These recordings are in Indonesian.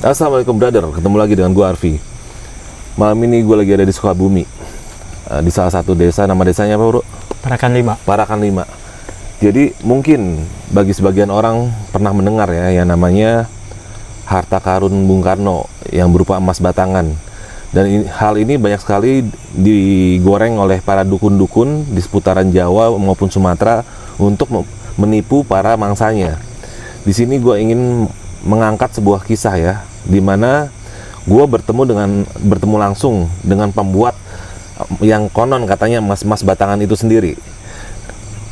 Assalamualaikum brother, ketemu lagi dengan gue Arfi. Malam ini gue lagi ada di Sukabumi, di salah satu desa. Nama desanya apa bro? Parakan 5. Parakan 5. Jadi mungkin bagi sebagian orang pernah mendengar ya yang namanya harta karun Bung Karno yang berupa emas batangan. Dan hal ini banyak sekali digoreng oleh para dukun-dukun di seputaran Jawa maupun Sumatera untuk menipu para mangsanya. Di sini gue ingin mengangkat sebuah kisah ya, di mana gue bertemu langsung dengan pembuat yang konon katanya emas batangan itu sendiri.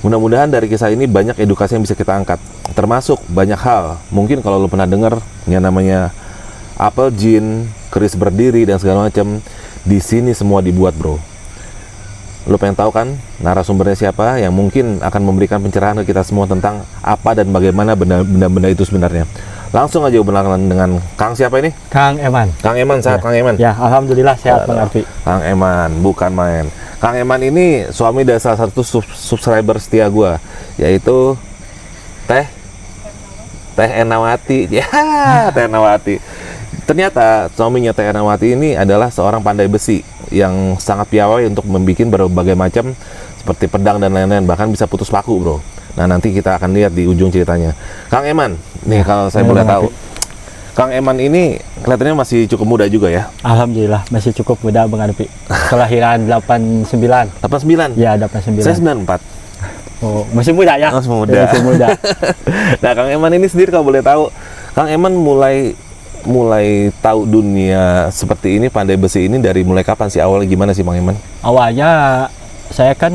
Mudah-mudahan dari kisah ini banyak edukasi yang bisa kita angkat, termasuk banyak hal. Mungkin kalau lo pernah dengar yang namanya apel jin, keris berdiri dan segala macam, di sini semua dibuat bro. Lo pengen tahu kan narasumbernya siapa yang mungkin akan memberikan pencerahan ke kita semua tentang apa dan bagaimana benda-benda itu sebenarnya. Langsung aja berkenalan dengan Kang siapa ini? Kang Eman. Kang Eman, sehat ya. Kang Eman? Ya, alhamdulillah sehat Bang Arfi. Kang Eman, bukan main. Kang Eman ini suami dari salah satu subscriber setia gue, yaitu Teh Enawati. Ya, Teh Enawati. Ternyata suaminya Teh Enawati ini adalah seorang pandai besi yang sangat piawai untuk membuat berbagai macam seperti pedang dan lain-lain, bahkan bisa putus paku bro. Nah nanti kita akan lihat di ujung ceritanya. Kang Eman, nih kalau saya boleh tahu, Kang Eman ini kelihatannya masih cukup muda juga ya? Alhamdulillah masih cukup muda Bang Arfi. Kelahiran 89. 89? Ya 89. Saya 94. Oh masih muda ya? Masih muda. Masih muda. Nah Kang Eman ini sendiri kalau boleh tahu, Kang Eman mulai tahu dunia seperti ini, pandai besi ini dari mulai kapan sih, awalnya gimana sih Bang Eman? Awalnya saya kan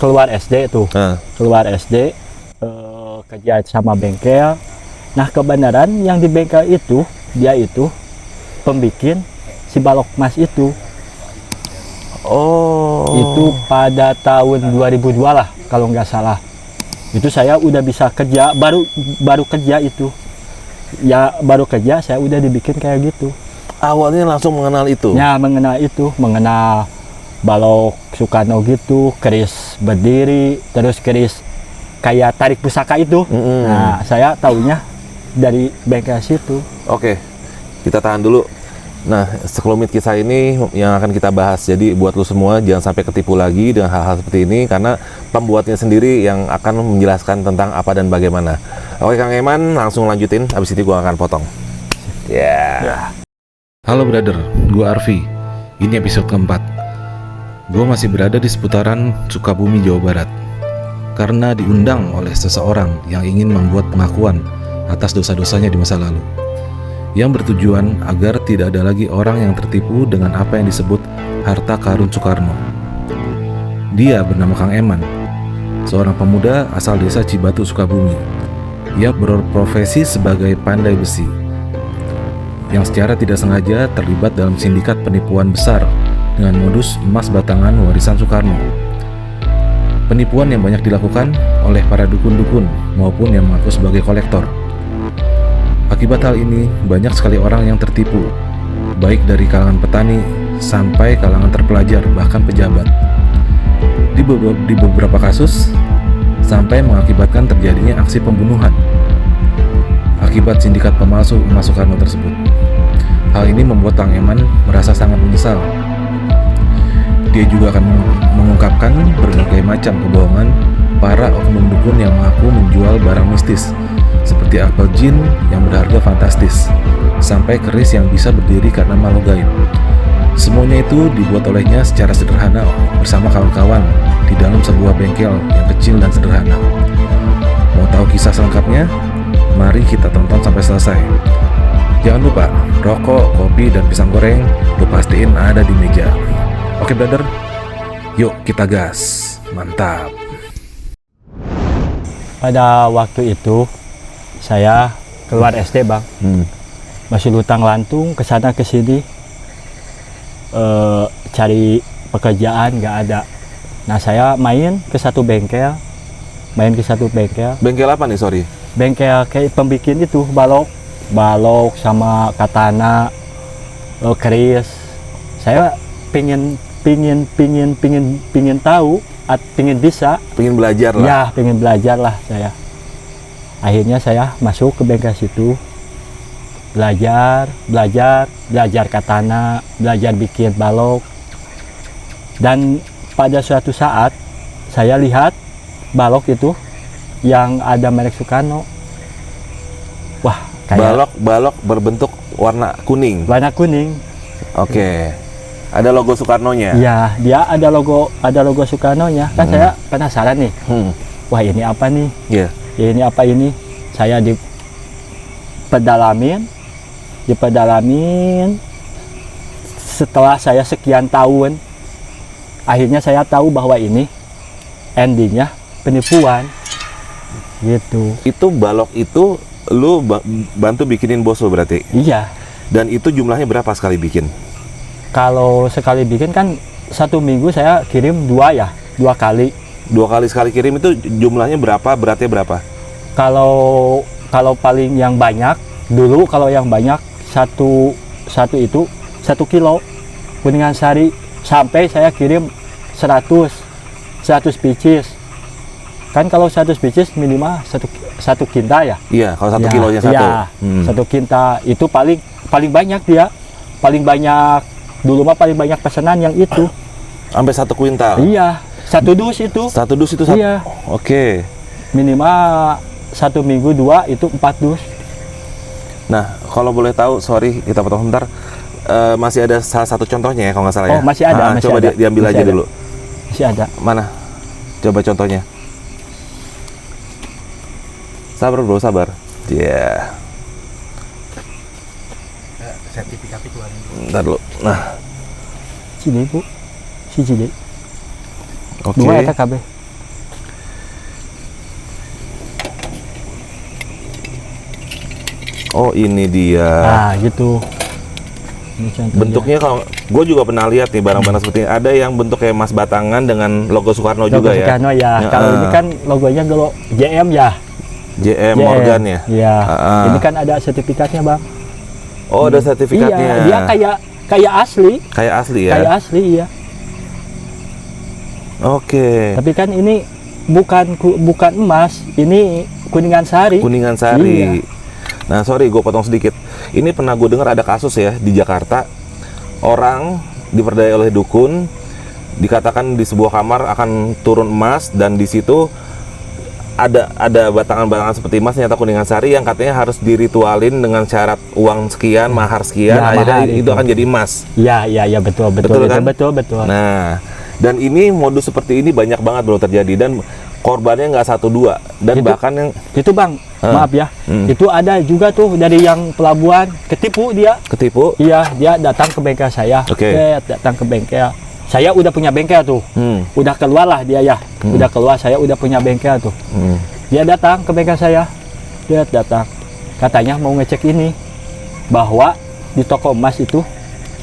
keluar SD tuh, keluar SD kerja sama bengkel. Nah kebenaran yang di bengkel itu dia itu pembikin si balok emas itu. Oh. Itu pada tahun 2002 lah kalau nggak salah. Itu saya udah bisa kerja, baru kerja itu. Ya baru kerja saya udah dibikin kayak gitu. Awalnya langsung mengenal itu? Ya mengenal balok Soekarno gitu, keris berdiri, terus keris kayak tarik pusaka itu. Nah saya taunya dari bengkel situ. Oke, kita tahan dulu. Nah sekelumit kisah ini yang akan kita bahas. Jadi buat lu semua jangan sampai ketipu lagi dengan hal-hal seperti ini, karena pembuatnya sendiri yang akan menjelaskan tentang apa dan bagaimana. Oke Kang Eman, langsung lanjutin, habis itu gua akan potong. Ya. Halo brother, gua Arfi. Ini episode keempat. Gue masih berada di seputaran Sukabumi, Jawa Barat, karena diundang oleh seseorang yang ingin membuat pengakuan atas dosa-dosanya di masa lalu, yang bertujuan agar tidak ada lagi orang yang tertipu dengan apa yang disebut harta karun Soekarno. Dia bernama Kang Eman, seorang pemuda asal desa Cibatu, Sukabumi. Ia berprofesi sebagai pandai besi, yang secara tidak sengaja terlibat dalam sindikat penipuan besar dengan modus emas batangan warisan Soekarno. Penipuan yang banyak dilakukan oleh para dukun-dukun maupun yang mengaku sebagai kolektor. Akibat hal ini, banyak sekali orang yang tertipu, baik dari kalangan petani sampai kalangan terpelajar, bahkan pejabat. Di beberapa kasus, sampai mengakibatkan terjadinya aksi pembunuhan akibat sindikat pemalsu emas Soekarno tersebut. Hal ini membuat Kang Eman merasa sangat menyesal. Dia juga akan mengungkapkan berbagai macam kebohongan para oknum dukun yang mengaku menjual barang mistis, seperti apel jin yang berharga fantastis, sampai keris yang bisa berdiri karena makhluk gaib. Semuanya itu dibuat olehnya secara sederhana bersama kawan-kawan di dalam sebuah bengkel yang kecil dan sederhana. Mau tahu kisah selengkapnya? Mari kita tonton sampai selesai. Jangan lupa, rokok, kopi, dan pisang goreng lu pastiin ada di meja. Oke brother, yuk kita gas, mantap. Pada waktu itu saya keluar SD bang, masih lutang lantung kesana kesini, cari pekerjaan nggak ada. Nah saya main ke satu bengkel. Bengkel apa nih, sorry? Bengkel kayak pembikin itu balok sama katana, keris. Saya pingin tahu, pingin bisa, pingin belajar lah. Ya, pingin belajar lah saya. Akhirnya saya masuk ke bengkel situ. belajar katana, belajar bikin balok. Dan pada suatu saat saya lihat balok itu yang ada merek Sukarno. Wah, kayak balok berbentuk warna kuning. Warna kuning. Oke. Ada logo Sukarnonya. Iya, dia ada logo Sukarnonya. Kan saya penasaran nih. Wah, ini apa nih? Iya. Ini apa ini? Saya dipedalamin. Setelah saya sekian tahun, akhirnya saya tahu bahwa ini endingnya penipuan. Gitu. Itu balok itu lu bantu bikinin bos lu berarti? Iya. Dan itu jumlahnya berapa sekali bikin? Kalau sekali bikin kan 1 minggu saya kirim 2 kali. 2 kali sekali kirim itu jumlahnya berapa? Beratnya berapa? Kalau paling yang banyak dulu, kalau yang banyak satu itu 1 kilo Kuningan Sari, sampai saya kirim 100 pieces. Kan kalau 100 pieces minimal satu kinta ya. Iya, kalau 1 kilonya 1. Iya, 1 kinta itu paling banyak dia. Paling banyak dulu mah paling banyak pesanan yang itu. Sampai 1 kuintal. Iya, 1 dus itu. 1 dus itu Iya. Oke. Minimal 1 minggu 2 itu 4 dus. Nah, kalau boleh tahu, sorry kita potong sebentar. Masih ada salah satu contohnya ya kalau nggak salah ya. Oh, masih ada. Masih coba ada. diambil Masih aja ada. dulu. Masih ada. Mana? Coba contohnya. Sabar bro, sabar. Iya. Sertifikat keluarin dulu. Bentar dulu. Nah, Cide bu, si Cide. oke. 2 eta KB. Oh, ini dia. Nah, gitu. Ini contohnya. Bentuknya kalau gue juga pernah lihat nih barang-barang seperti ini. Ada yang bentuk kayak emas batangan dengan logo Sukarno Logo juga ya. Sukarno ya. Kalau ini kan logonya dulu JM ya. JM Morgan ya. Iya. Ah. Ini kan ada sertifikatnya bang. Oh, ada sertifikatnya. Iya, dia kayak asli. Kayak asli ya. Kayak asli iya. Oke. Tapi kan ini bukan emas, ini Kuningan Sari. Kuningan Sari. Iya. Nah, sorry gue potong sedikit. Ini pernah gue dengar ada kasus ya di Jakarta. Orang diperdaya oleh dukun, dikatakan di sebuah kamar akan turun emas, dan di situ ada batangan-batangan seperti emas, ternyata Kuningan Sari yang katanya harus diritualin dengan syarat uang sekian, mahar sekian, Ya, akhirnya mahar itu akan jadi emas. Iya betul kan? betul. Nah, dan ini modus seperti ini banyak banget bro terjadi, dan korbannya nggak 1-2, dan Itu- bahkan yang Itu bang, maaf ya. Itu ada juga tuh dari yang pelabuhan ketipu dia. ketipu. Iya, dia datang ke bengkel saya. Oke. Datang ke bengkel. Saya udah punya bengkel tuh. Udah keluar lah dia ya. Udah keluar, saya udah punya bengkel tuh. Dia datang ke bengkel saya. Dia datang. Katanya mau ngecek ini. Bahwa di toko emas itu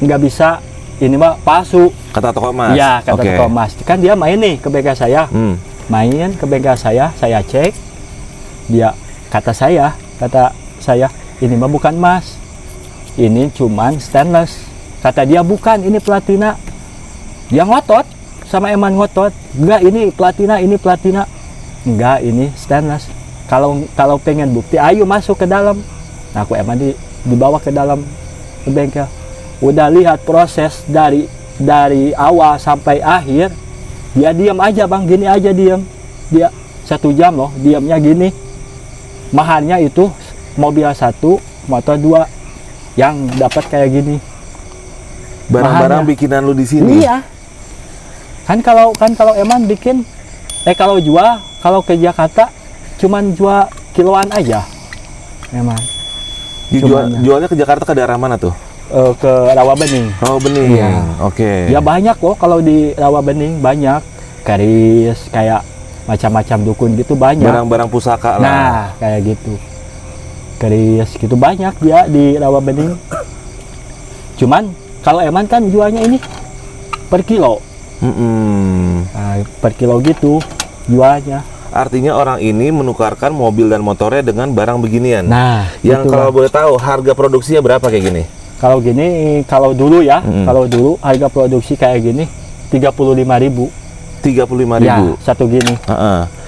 nggak bisa, ini mah palsu. Kata toko emas. Iya, kata Oke. toko emas. Kan dia main nih ke bengkel saya. Main ke bengkel saya cek. Dia kata saya, ini mah bukan emas. Ini cuman stainless. Kata dia bukan, ini platina. Dia ngotot, sama Eman ngotot. Enggak, ini platina. Enggak, ini stainless. Kalau pengen bukti, ayo masuk ke dalam. Nah, aku Eman dibawa ke dalam ke bengkel. Udah lihat proses dari awal sampai akhir. Dia diam aja bang, gini aja diam. Dia 1 jam loh, diamnya gini. Maharnya itu mobil 1, motor 2. Yang dapat kayak gini. Barang-barang Mahalnya. bikinan lu di sini. Iya. Kan kalau Eman bikin, kalau jual, kalau ke Jakarta cuman jual kiloan aja. Eman. Jualnya ke Jakarta ke daerah mana tuh? Ke Rawabening. Rawabening. Iya. Oke. Ya banyak kok kalau di Rawabening, banyak. Keris, kayak macam-macam dukun gitu banyak. Barang-barang pusaka lah. Nah, kayak gitu. Keris gitu banyak dia di Rawabening. Cuman kalau Eman kan jualnya ini per kilo. Nah, per kilo gitu jualnya. Artinya orang ini menukarkan mobil dan motornya dengan barang beginian. Nah, yang gitu, kalau Bang. boleh tahu harga produksinya berapa kayak gini? Kalau gini, kalau dulu ya, kalau dulu harga produksi kayak gini 35.000. 35.000. Ya, satu gini.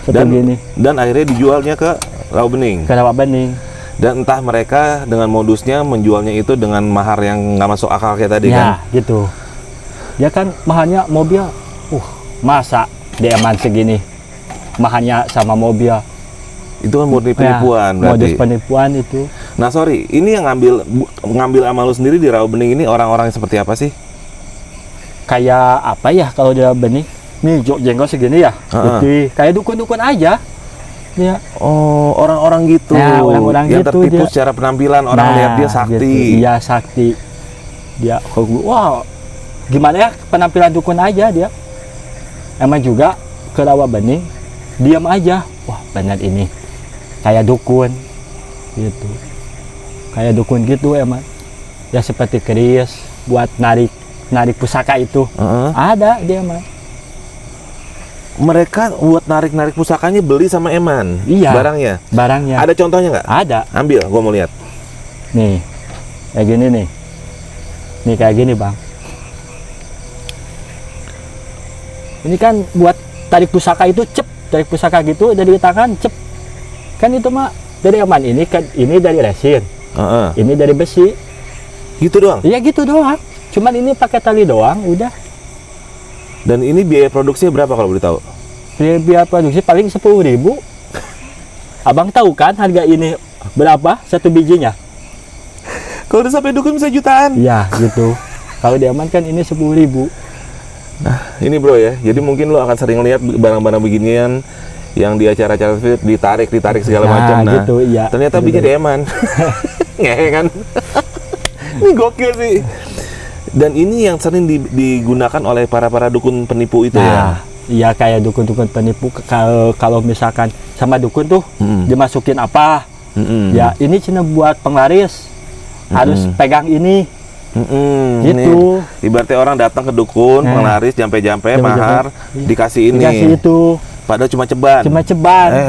Satu Dan gini. dan akhirnya dijualnya ke Rawabening. Ke Rawabening. Dan entah mereka dengan modusnya menjualnya itu dengan mahar yang nggak masuk akal kayak tadi kan? Ya gitu. Dia kan mahalnya mobil, masa Eman segini mahalnya sama mobil. Itu kan murni penipuan berarti. Modus penipuan itu. Nah sorry, ini yang ngambil amal lu sendiri di Rawa Bening ini orang-orang seperti apa sih? Kayak apa ya kalau dia bening? Nih jenggot segini ya, putih. Kayak dukun-dukun aja. Ya. Oh, orang-orang gitu. Nah, orang-orang yang gitu tertipu dia. secara penampilan, orang lihat dia sakti. Gitu. Iya sakti. Dia, wah, gimana ya penampilan dukun aja dia. Emang juga ke Rawa Bening, diam aja. Wah benar ini, kayak dukun, gitu. Kayak dukun gitu emang. Ya seperti keris buat narik pusaka itu. Ada dia mah. Mereka buat narik pusakanya beli sama Eman. Iya. Barangnya. Ada contohnya nggak? Ada. Ambil, gua mau lihat. Nih, kayak gini nih. Nih kayak gini bang. Ini kan buat tarik pusaka itu tarik pusaka gitu dari tangan Kan itu mah dari Eman ini kan ini dari resin. Ini dari besi. Gitu doang? Iya gitu doang. Cuman ini pakai tali doang, udah. Dan ini biaya produksinya berapa kalau boleh tahu? Biaya produksi paling 10.000. Abang tahu kan harga ini berapa satu bijinya? Kalau udah sampai dukun bisa jutaan. Iya gitu. Kalau di Eman kan ini 10.000. Nah ini bro ya, jadi mungkin lo akan sering lihat barang-barang beginian yang di acara-acara ditarik segala macam. Nah gitu, iya. Ternyata gitu, bikin di Eman. Ngehe kan? Ini gokil sih. Dan ini yang sering digunakan oleh para dukun penipu itu ya. Iya kayak dukun-dukun penipu kalau misalkan sama dukun tuh dimasukin apa? Ya ini cina buat penglaris. Harus pegang ini. Gitu. Ini, ibaratnya orang datang ke dukun, penglaris, jampe-jampe mahar, dikasih ini. Dikasih itu. Padahal cuma ceban.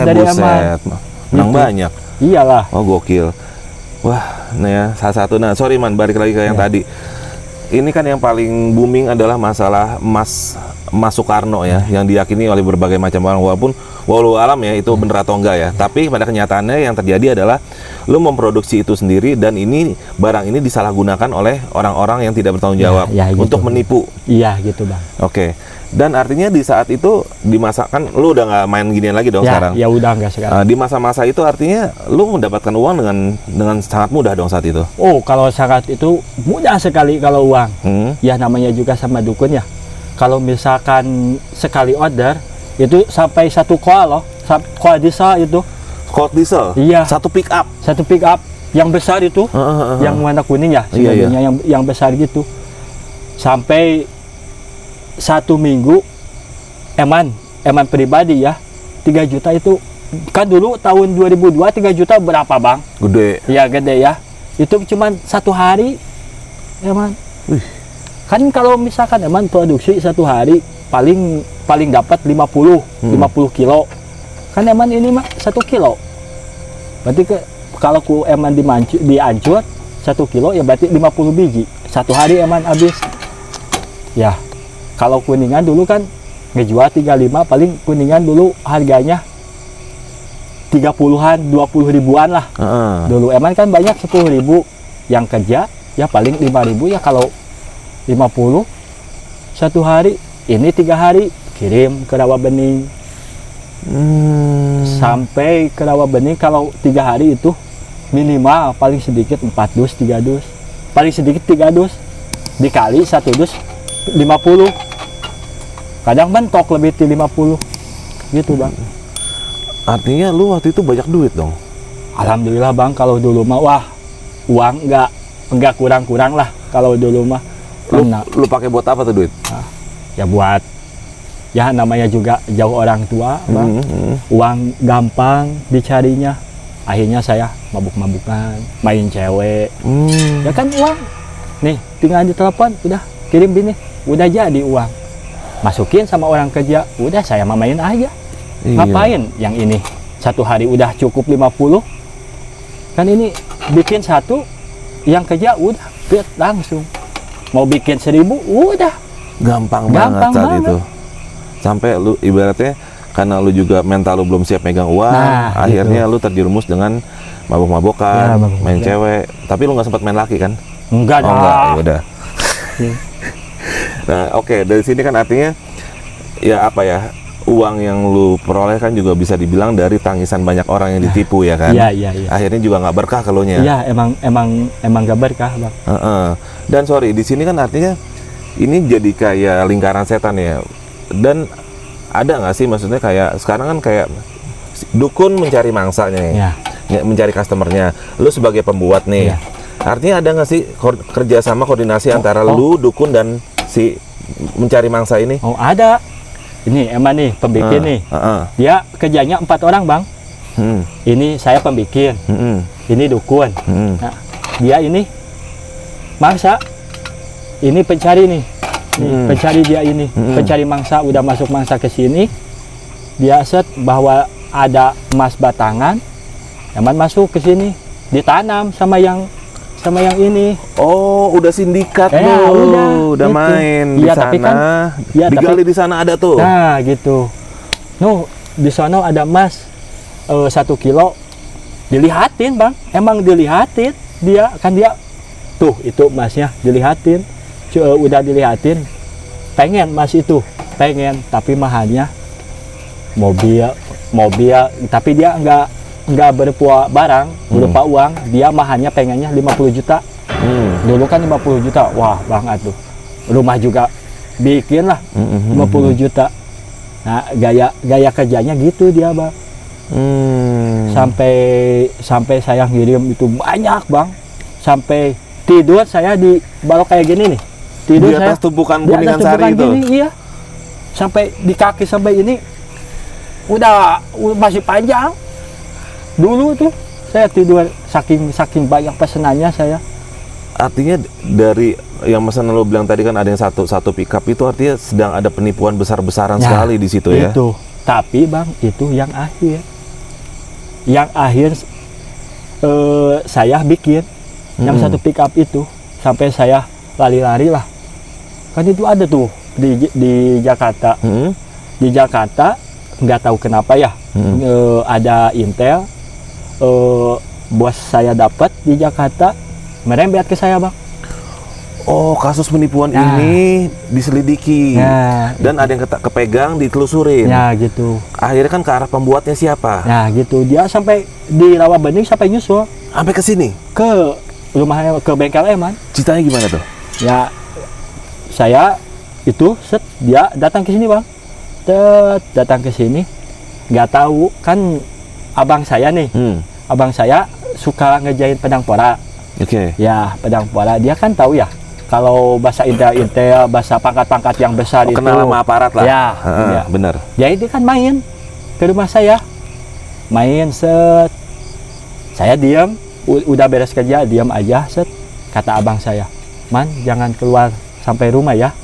Dari Eman. Menang gitu. banyak. Iyalah. Oh gokil. Wah, nah ya salah satu. Nah sorry man, balik lagi ke yang tadi. Ini kan yang paling booming adalah masalah emas Soekarno ya, yang diyakini oleh berbagai macam orang, walaupun walau alam ya itu bener atau enggak ya. Tapi pada kenyataannya yang terjadi adalah lu memproduksi itu sendiri dan ini barang ini disalahgunakan oleh orang-orang yang tidak bertanggung jawab gitu. Untuk menipu. Iya gitu bang. Oke. Dan artinya di saat itu di masa kan lu udah nggak main ginian lagi dong sekarang. Ya udah nggak sekarang. Di masa-masa itu artinya lu mendapatkan uang dengan sangat mudah dong saat itu. Oh kalau saat itu mudah sekali kalau uang. Ya namanya juga sama dukun ya. Kalau misalkan sekali order itu sampai 1 koal loh, koal diesel itu. Koal diesel? Iya. Satu pick up yang besar itu, yang warna kuning ya, sebenarnya yang besar gitu. Sampai 1 minggu Eman pribadi ya 3 juta itu kan dulu tahun 2002 3 juta berapa bang? Gede. Iya gede ya. Itu cuman 1 hari Eman. Kan kalau misalkan Eman produksi 1 hari paling dapat 50 kilo. Kan Eman ini mah 1 kilo. Berarti kalau ku Eman diancur 1 kilo ya berarti 50 biji. 1 hari Eman habis. Ya. Kalau kuningan dulu kan ngejual 35, paling kuningan dulu harganya 30-an, 20 ribuan lah. Dulu Eman kan banyak 10.000 yang kerja ya paling 5.000 ya kalau 50 1 hari. Ini 3 hari kirim ke Rawa Bening. Sampai ke Rawa Bening kalau 3 hari itu minimal paling sedikit 4 dus 3 dus. Paling sedikit 3 dus. Dikali 1 dus 50. Kadang mentok lebih dari 50 gitu bang. Artinya lu waktu itu banyak duit dong? Alhamdulillah bang, kalau dulu mah wah uang enggak kurang-kurang lah kalau dulu mah. Lu pakai buat apa tuh duit? Nah, ya buat ya namanya juga jauh orang tua bang. Uang gampang dicarinya. Akhirnya saya mabuk-mabukan, main cewek. Ya kan uang nih tinggal ditelepon udah kirim bini, udah jadi uang. Masukin sama orang kerja, udah saya main aja. Ngapain yang ini 1 hari udah cukup 50. Kan ini bikin 1 yang kerja udah langsung. Mau bikin 1000 udah gampang banget saat itu. Sampai lu ibaratnya karena lu juga mental lu belum siap megang uang, akhirnya lu terjerumus dengan mabok-mabokan, Ya, mabok-mabokan. main cewek. Tapi lu nggak sempat main laki kan? Enggak Oh enggak, dah. ya udah. Iya. Nah, oke, dari sini kan artinya ya apa ya? Uang yang lu peroleh kan juga bisa dibilang dari tangisan banyak orang yang ditipu ya kan? Iya, iya, iya. Akhirnya juga nggak berkah kalau nya. Iya, emang gak berkah, Bang. Dan sorry, di sini kan artinya ini jadi kayak lingkaran setan ya. Dan ada nggak sih maksudnya kayak sekarang kan kayak dukun mencari mangsanya nih, Ya. mencari customernya. Lu sebagai pembuat nih, Iya. artinya ada nggak sih kerjasama koordinasi antara lu dukun dan si mencari mangsa ini? Oh, ada. Ini emang nih pembikin nih. Dia kerjanya 4 orang, Bang. Ini saya pembikin. Ini dukun. Nah, dia ini mangsa. Ini pencari nih. Pencari dia ini. Pencari mangsa, udah masuk mangsa ke sini. Dia set bahwa ada emas batangan. Emang masuk ke sini. Ditanam sama yang ini. Oh, udah sindikat Ya, lu, udah gitu. main di Iya, sana, tapi kan- iya, digali di sana ada tuh. Nah, gitu. Di sana ada emas 1 kilo. Dilihatin, Bang. Emang dilihatin. Dia tuh itu emasnya dilihatin. Udah dilihatin. Pengen emas itu, tapi mahalnya mobil, tapi dia nggak berupa barang, berupa uang. Dia mahalnya pengennya 50 juta. Dulu kan 50 juta, wah banget tuh. Rumah juga bikin lah 50 juta. Nah, gaya kerjanya gitu dia, Bang. Sampai saya ngirim itu banyak, Bang. Sampai tidur saya di balok kayak gini nih. Tidur Di atas saya tumpukan di atas kuningan sari tumpukan itu. gini, iya. Sampai di kaki sampai ini udah masih panjang. Dulu tuh saya tidur saking banyak pesenannya saya. Artinya dari yang pesan lo bilang tadi kan ada yang satu pickup itu artinya sedang ada penipuan besar-besaran Nah, sekali di situ ya. Itu. Tapi, Bang, itu yang akhir. Yang akhir saya bikin yang satu pickup itu sampai saya lari-lari lah. Kan itu ada tuh di Jakarta. Di Jakarta nggak tahu kenapa ya. Ada Intel. Bos saya dapat di Jakarta merembet ke saya, Bang. Oh, kasus penipuan Nah. ini diselidiki. Nah, Dan ada yang kepegang, ditelusurin. Ya gitu. Akhirnya kan ke arah pembuatnya siapa? Nah gitu, dia sampai di Rawabening sampai nyusul Sampai ke sini. ke rumahnya, ke bengkel Eman. Ceritanya gimana tuh? Ya saya itu dia datang ke sini, Bang. Datang ke sini, nggak tahu kan abang saya nih. Abang saya suka ngerjain pedang pora. Oke. Ya, pedang pora dia kan tahu ya. Kalau bahasa Intel, bahasa pangkat-pangkat yang besar itu. Kenal sama aparat lah. Ya, ya. Bener. Dia itu kan main ke rumah saya. Main saya diam, udah beres kerja, diam aja kata abang saya. Man, jangan keluar sampai rumah ya.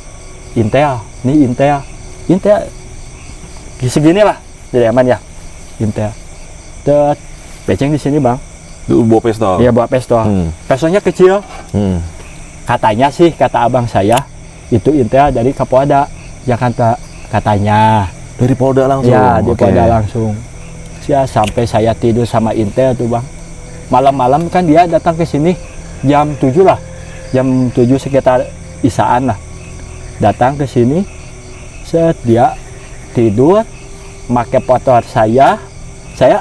Intel, nih Intel. Segini lah, jadi aman ya. Intel. Beceng di sini, Bang. Itu bawa pistol. Iya, bawa pistol. Pistolnya kecil. Katanya sih, kata abang saya, itu Intel dari Kapolda Jakarta, katanya. Dari Polda langsung? Ya, di Polda langsung. Ya, sampai saya tidur sama Intel tuh, Bang. Malam-malam kan dia datang ke sini jam 7 lah. Jam 7 sekitar isaan lah. Datang ke sini, dia tidur, pakai motor saya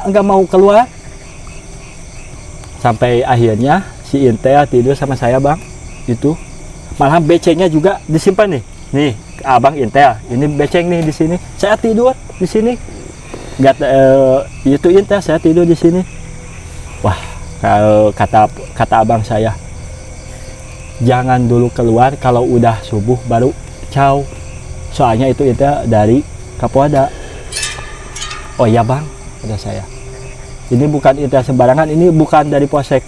enggak mau keluar. Sampai akhirnya si Intel tidur sama saya, Bang. Itu malah becengnya juga disimpan nih abang Intel ini beceng nih di sini, saya tidur di sini, itu Intel saya tidur di sini. Wah, kalau kata abang saya, jangan dulu keluar, kalau udah subuh baru caw, soalnya itu Intel dari Kapolda. Oh iya, Bang, kata saya, ini bukan Intel sembarangan, ini bukan dari Polsek,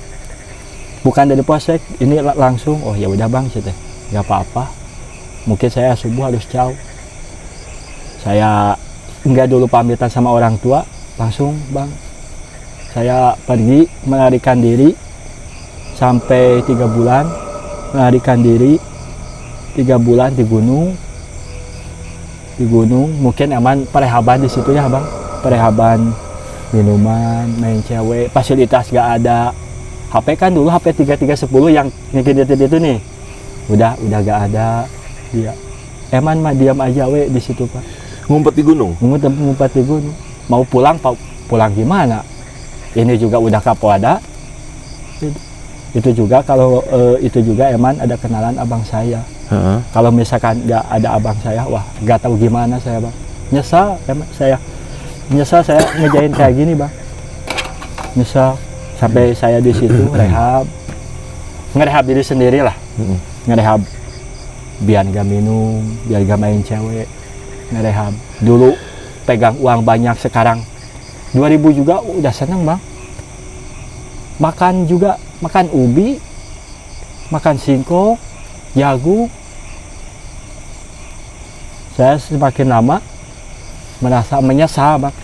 ini langsung. Oh ya udah, Bang, nggak apa-apa, mungkin saya subuh harus caw. Saya nggak dulu pamitan sama orang tua, langsung, Bang, saya pergi melarikan diri sampai 3 bulan, melarikan diri 3 bulan di gunung, mungkin aman perehaban di situ ya, Bang, perehaban minuman, main cewek, fasilitas gak ada. HP kan dulu HP 3310 yang ngedit itu nih, udah gak ada. Dia Eman mah diam aja we di situ Pak. Ngumpet di gunung. Ngumpet di gunung. Mau pulang pulang gimana? Ini juga udah kapoada. Itu juga kalau itu juga Eman ada kenalan abang saya. Kalau misalkan nggak ada abang saya, wah nggak tahu gimana saya Bang. Nyesal saya ngejain kayak gini Bang. Nyesal sampai saya di situ ngerehab diri sendiri lah. Ngerehab biar gak minum, biar gak main cewek, ngerehab. Dulu pegang uang banyak, sekarang 2000 juga udah seneng Bang. Makan juga, makan ubi, makan singkong, jagung. Saya semakin lama merasa menyesal Bang.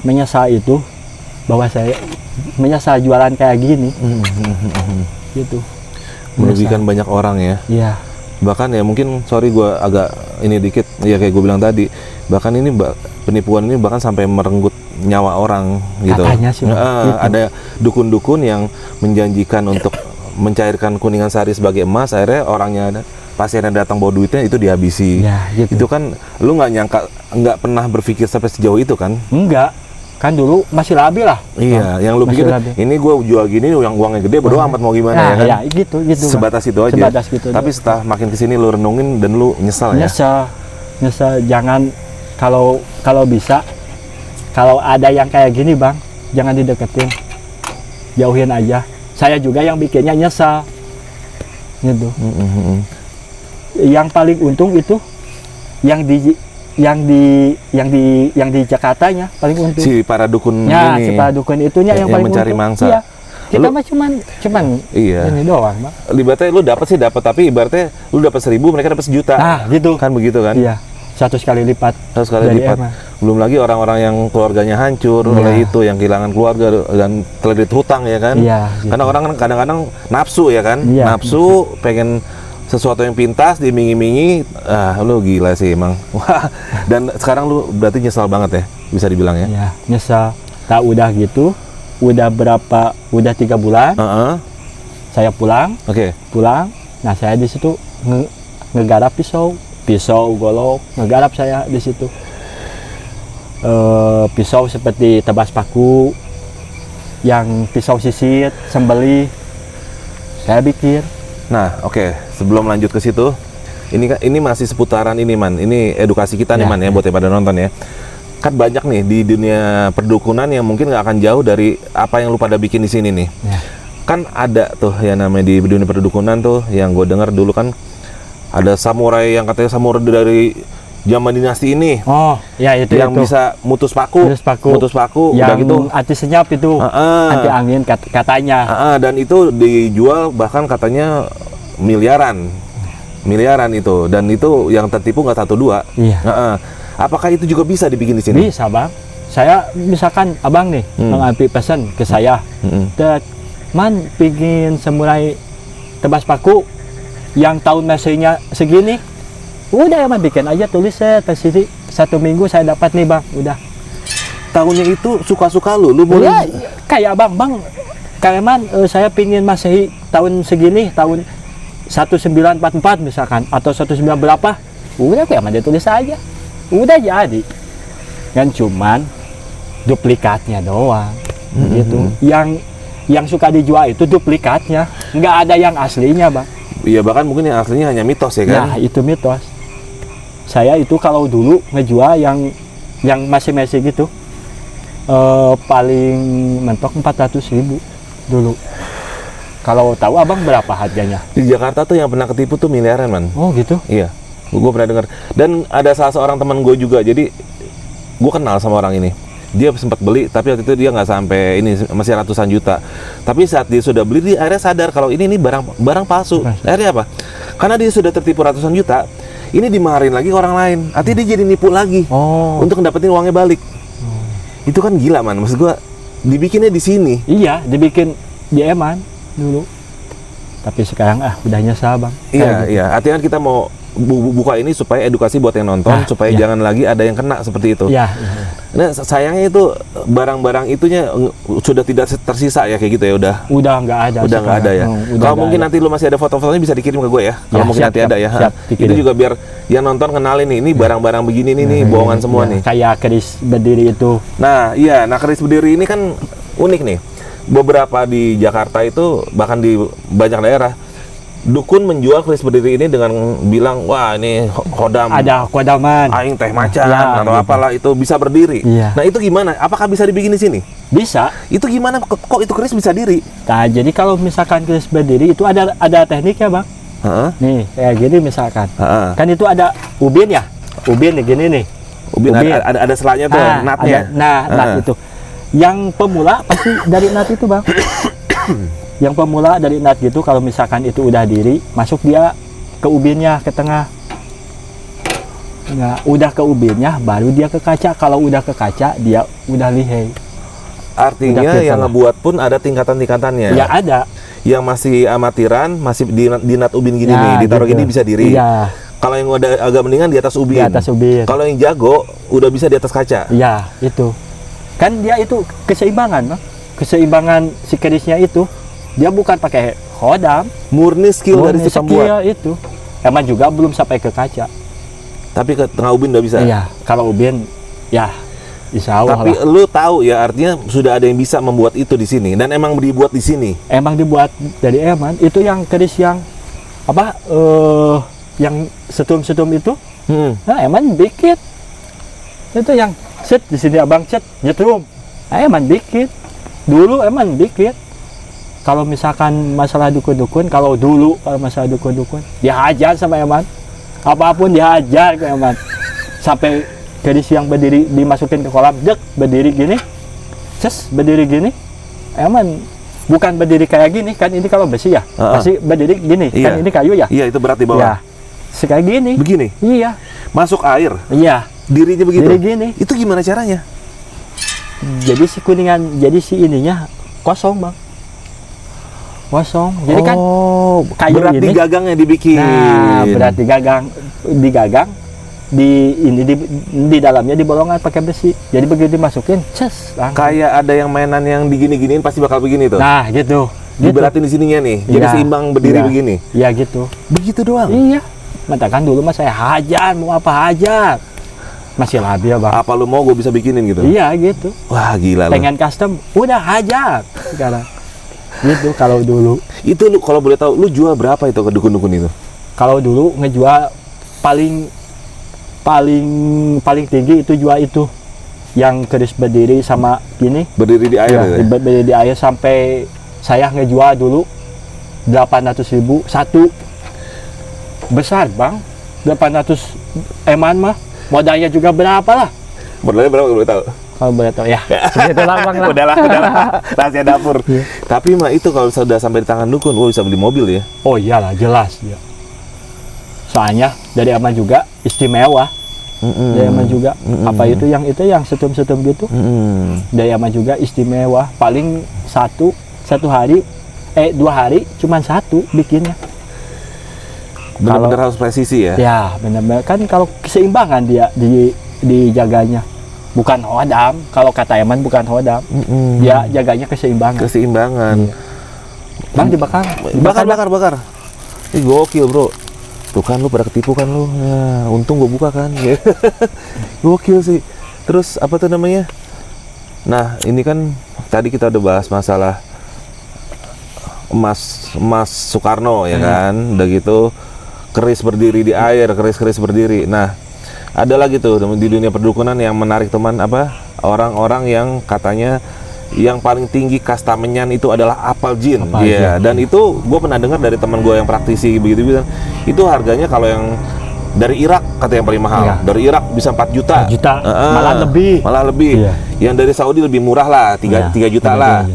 Menyesal itu bahwa saya menyesal jualan kayak gini. Gitu. Merugikan banyak orang ya. Iya. Bahkan ya mungkin sorry gue agak ini dikit ya kayak gue bilang tadi, bahkan ini penipuan ini bahkan sampai merenggut nyawa orang gitu. Katanya sih, gitu. Ada dukun-dukun yang menjanjikan untuk mencairkan kuningan sari sebagai emas, akhirnya orangnya pasien yang datang bawa duitnya itu dihabisi. Ya, gitu. Itu kan lu nggak nyangka, nggak pernah berpikir sampai sejauh itu kan? Enggak. Kan dulu masih labil lah. Iya, yang lu pikir ini gue jual gini yang uangnya gede, bodo amat mau gimana ya kan? Ya, gitu. Sebatas itu aja. Sebatas gitu. Tapi setelah makin kesini lu renungin dan lu nyesal ya? Nyesal. Jangan kalau bisa, kalau ada yang kayak gini Bang, jangan dideketin, jauhin aja. Saya juga yang bikinnya nyesal. Gitu. Yang paling untung itu yang di Jakartanya paling untung. Si para dukun ya, ini. Si para dukun itunya yang paling mencari untung. mangsa. Iya. Kita mah cuman iya. Ini doang, Bang. Ibaratnya lu dapat tapi ibaratnya lu dapat 1000, mereka dapat 1.000.000. Nah, gitu. Kan begitu kan? Iya. 100 kali lipat. 100 kali lipat. Belum lagi orang-orang yang keluarganya hancur oleh itu, yang kehilangan keluarga dan terlilit hutang ya kan? Iya. Gitu. Karena orang kan kadang-kadang nafsu ya kan? Iya. Nafsu pengen sesuatu yang pintas dimingi-mingi, lu gila sih emang. Wah, dan sekarang lu berarti nyesal banget ya, bisa dibilang ya? Iya, nyesal. Tak udah gitu, udah 3 bulan, saya pulang. Oke. Pulang, nah saya di situ ngegarap pisau golok, ngegarap saya di situ. Pisau seperti tebas paku, yang pisau sisit, sembelih, saya bikin. Nah, oke. Sebelum lanjut ke situ, ini masih seputaran ini Man. Ini edukasi kita nih Man ya, buat yang pada nonton ya. Kan banyak nih di dunia perdukunan yang mungkin nggak akan jauh dari apa yang lu pada bikin di sini nih. Ya. Kan ada tuh yang namanya di dunia perdukunan tuh, yang gue dengar dulu kan ada samurai yang katanya samurai dari zaman dinasti ini. Oh, ya itu yang bisa mutus paku. Yang udah gitu anti senyap itu, anti angin katanya. Dan itu dijual bahkan katanya miliaran itu, dan itu yang tertipu nggak 1-2. Iya. Apakah itu juga bisa dibikin di sini? Bisa Bang. Saya misalkan abang nih mengambil pesan ke saya, Man pingin samurai tebas paku yang tahun Masehinya segini, udah Man bikin aja, tulis saya tersisi 1 minggu saya dapat nih Bang, udah. Tahunnya itu suka-suka lu boleh ya, kayak Bang kayak Man, saya pingin Masehi tahun segini, tahun 1944 misalkan, atau 19 berapa, udah kayak Man dia tulis aja, udah jadi. Kan cuman duplikatnya doang, gitu. Yang suka dijual itu duplikatnya, nggak ada yang aslinya Bang. Iya, bahkan mungkin yang aslinya hanya mitos ya kan? Nah, itu mitos. Saya itu kalau dulu ngejual yang masih gitu, paling mentok 400.000 dulu. Kalau tahu abang berapa harganya? Di Jakarta tuh yang pernah ketipu tuh miliaran Man. Oh gitu? Iya, gue pernah dengar. Dan ada salah seorang teman gue juga, jadi gue kenal sama orang ini. Dia sempat beli, tapi waktu itu dia nggak sampai ini, masih ratusan juta. Tapi saat dia sudah beli, dia akhirnya sadar kalau ini barang palsu. Akhirnya apa? Karena dia sudah tertipu ratusan juta, ini dimaharin lagi ke orang lain. Artinya dia jadi nipu lagi untuk dapetin uangnya balik. Itu kan gila Man, maksud gue dibikinnya di sini. Iya, dibikin di Eman dulu. Tapi sekarang udah nyesal Bang. Iya, iya. Artinya kita mau buka ini supaya edukasi buat yang nonton, supaya jangan lagi ada yang kena seperti itu. Iya. Nah, sayangnya itu barang-barang itunya sudah tidak tersisa ya kayak gitu ya, udah nggak ada. Udah nggak ada ya. Kalau mungkin nanti lu masih ada foto-fotonya bisa dikirim ke gue ya. Kalau mungkin nanti ada ya. Itu juga biar yang nonton kenalin nih, ini barang-barang begini nih bohongan semua nih. Kayak keris berdiri itu. Nah, iya, keris berdiri ini kan unik nih. Beberapa di Jakarta itu bahkan di banyak daerah dukun menjual keris berdiri ini dengan bilang, wah ini kodam, ada kodaman, aing teh macan atau gitu. Apalah itu bisa berdiri. Nah itu gimana? Apakah bisa dibikin di sini? Bisa. Itu gimana? Kok itu keris bisa diri? Nah jadi kalau misalkan keris berdiri itu ada tekniknya bang. Nih kayak gini misalkan. Kan itu ada ubin ya, ubin nih gini nih. Ubin. Ada selanya tuh, natnya. Nat itu. Yang pemula pasti dari nat itu bang. Yang pemula dari nat gitu, kalau misalkan itu udah diri, masuk dia ke ubinnya, ke tengah. Nah, udah ke ubinnya, baru dia ke kaca. Kalau udah ke kaca, dia udah lihai. Artinya yang ngebuat pun ada tingkatan-tingkatannya. Ya ada. Yang masih amatiran, masih di nat ubin gini nih, ditaruh gini bisa diri. Iya. Kalau yang udah agak mendingan di atas ubin. Di atas ubin. Kalau yang jago, udah bisa di atas kaca. Iya, itu. Kan dia itu keseimbangan, Bang. Keseimbangan si kerisnya itu. Dia bukan pakai khodam, murni skill dari si pembuat itu. Emang juga belum sampai ke kaca. Tapi ke tengah ubin udah bisa. Iya, kalau ubin ya insya Allah. Tapi lah. Lu tahu ya, artinya sudah ada yang bisa membuat itu di sini dan emang dibuat di sini. Emang dibuat dari Eman. Itu yang keris yang apa? Yang setum-setum itu. Nah, Eman bikin. Itu yang set di sini abang set nyetrum. Nah, Eman bikin. Dulu Eman bikin. Kalau misalkan masalah dukun-dukun, kalau masalah dukun-dukun, dihajar sama Eman. Apapun dihajar ke Eman. Sampai keris yang berdiri dimasukin ke kolam, dek berdiri gini, berdiri gini. Eman bukan berdiri kayak gini, kan ini kalau besi ya, pasti berdiri gini, kan ini kayu ya. Iya, itu berat di bawah. Ya. Kayak gini. Begini? Iya. Masuk air? Iya. Dirinya begitu? Diri gini. Itu gimana caranya? Jadi si kuningan, jadi si ininya kosong bang. Kosong. Jadi kan kayu berat ini. Di gagangnya dibikin. Nah, berat digagang. Di dalamnya dibolongan pakai besi. Jadi begitu dimasukin, kayak ada yang mainan yang digini-giniin pasti bakal begini tuh. Nah, gitu. Diberatin di sininya nih. Jadi seimbang berdiri begini. Iya, gitu. Begitu doang. Iya. Matakan dulu mas saya hajar, mau apa hajar. Masih labil bang. Apa lu mau gue bisa bikinin gitu? Iya, gitu. Wah, gila. Pengen custom, udah hajar sekarang. Gitu kalau dulu. Itu lu kalau boleh tahu, lu jual berapa itu ke dukun-dukun itu? Kalau dulu ngejual paling tinggi itu jual itu yang keris berdiri sama gini. Berdiri di air. Ya, berdiri di air sampai saya ngejual dulu 800.000 satu. Besar bang, 800 Eman mah. Modalnya juga berapa lah? Modalnya berapa boleh tahu? Kalau boleh tahu ya. Segitu lah bang lah. Udahlah. Rahasia dapur. Yeah. Tapi mah itu kalau sudah sampai di tangan dukun, bisa beli mobil ya. Oh iyalah, jelas ya. Soalnya dari Eman juga istimewa. Dari Eman juga apa itu yang setum-setum gitu. Dari Eman juga istimewa. Paling satu hari 2 hari cuman satu bikinnya. Benar-benar harus presisi ya. Ya benar-benar kan kalau keseimbangan dia dijaganya. Bukan hodam, kalau kata Eman bukan hodam. Dia jaganya keseimbangan. Keseimbangan. Bang dibakar. Bakar. Ini gokil bro. Tuh kan lu pada ketipu kan lu. Ya, untung gua buka kan. Gokil sih. Terus apa tuh namanya? Nah ini kan tadi kita udah bahas masalah emas Soekarno ya kan. Udah gitu keris berdiri di air, keris berdiri. Nah ada lagi tuh di dunia perdukunan yang menarik teman orang-orang yang katanya yang paling tinggi kasta menyan itu adalah apal jin. Iya. Dan itu gue pernah dengar dari teman gue yang praktisi begitu bilang itu harganya kalau yang dari Irak kata yang paling mahal. Iya. Dari Irak bisa 4 juta. Malah lebih. Iya. Yang dari Saudi lebih murah lah, 3 juta lah.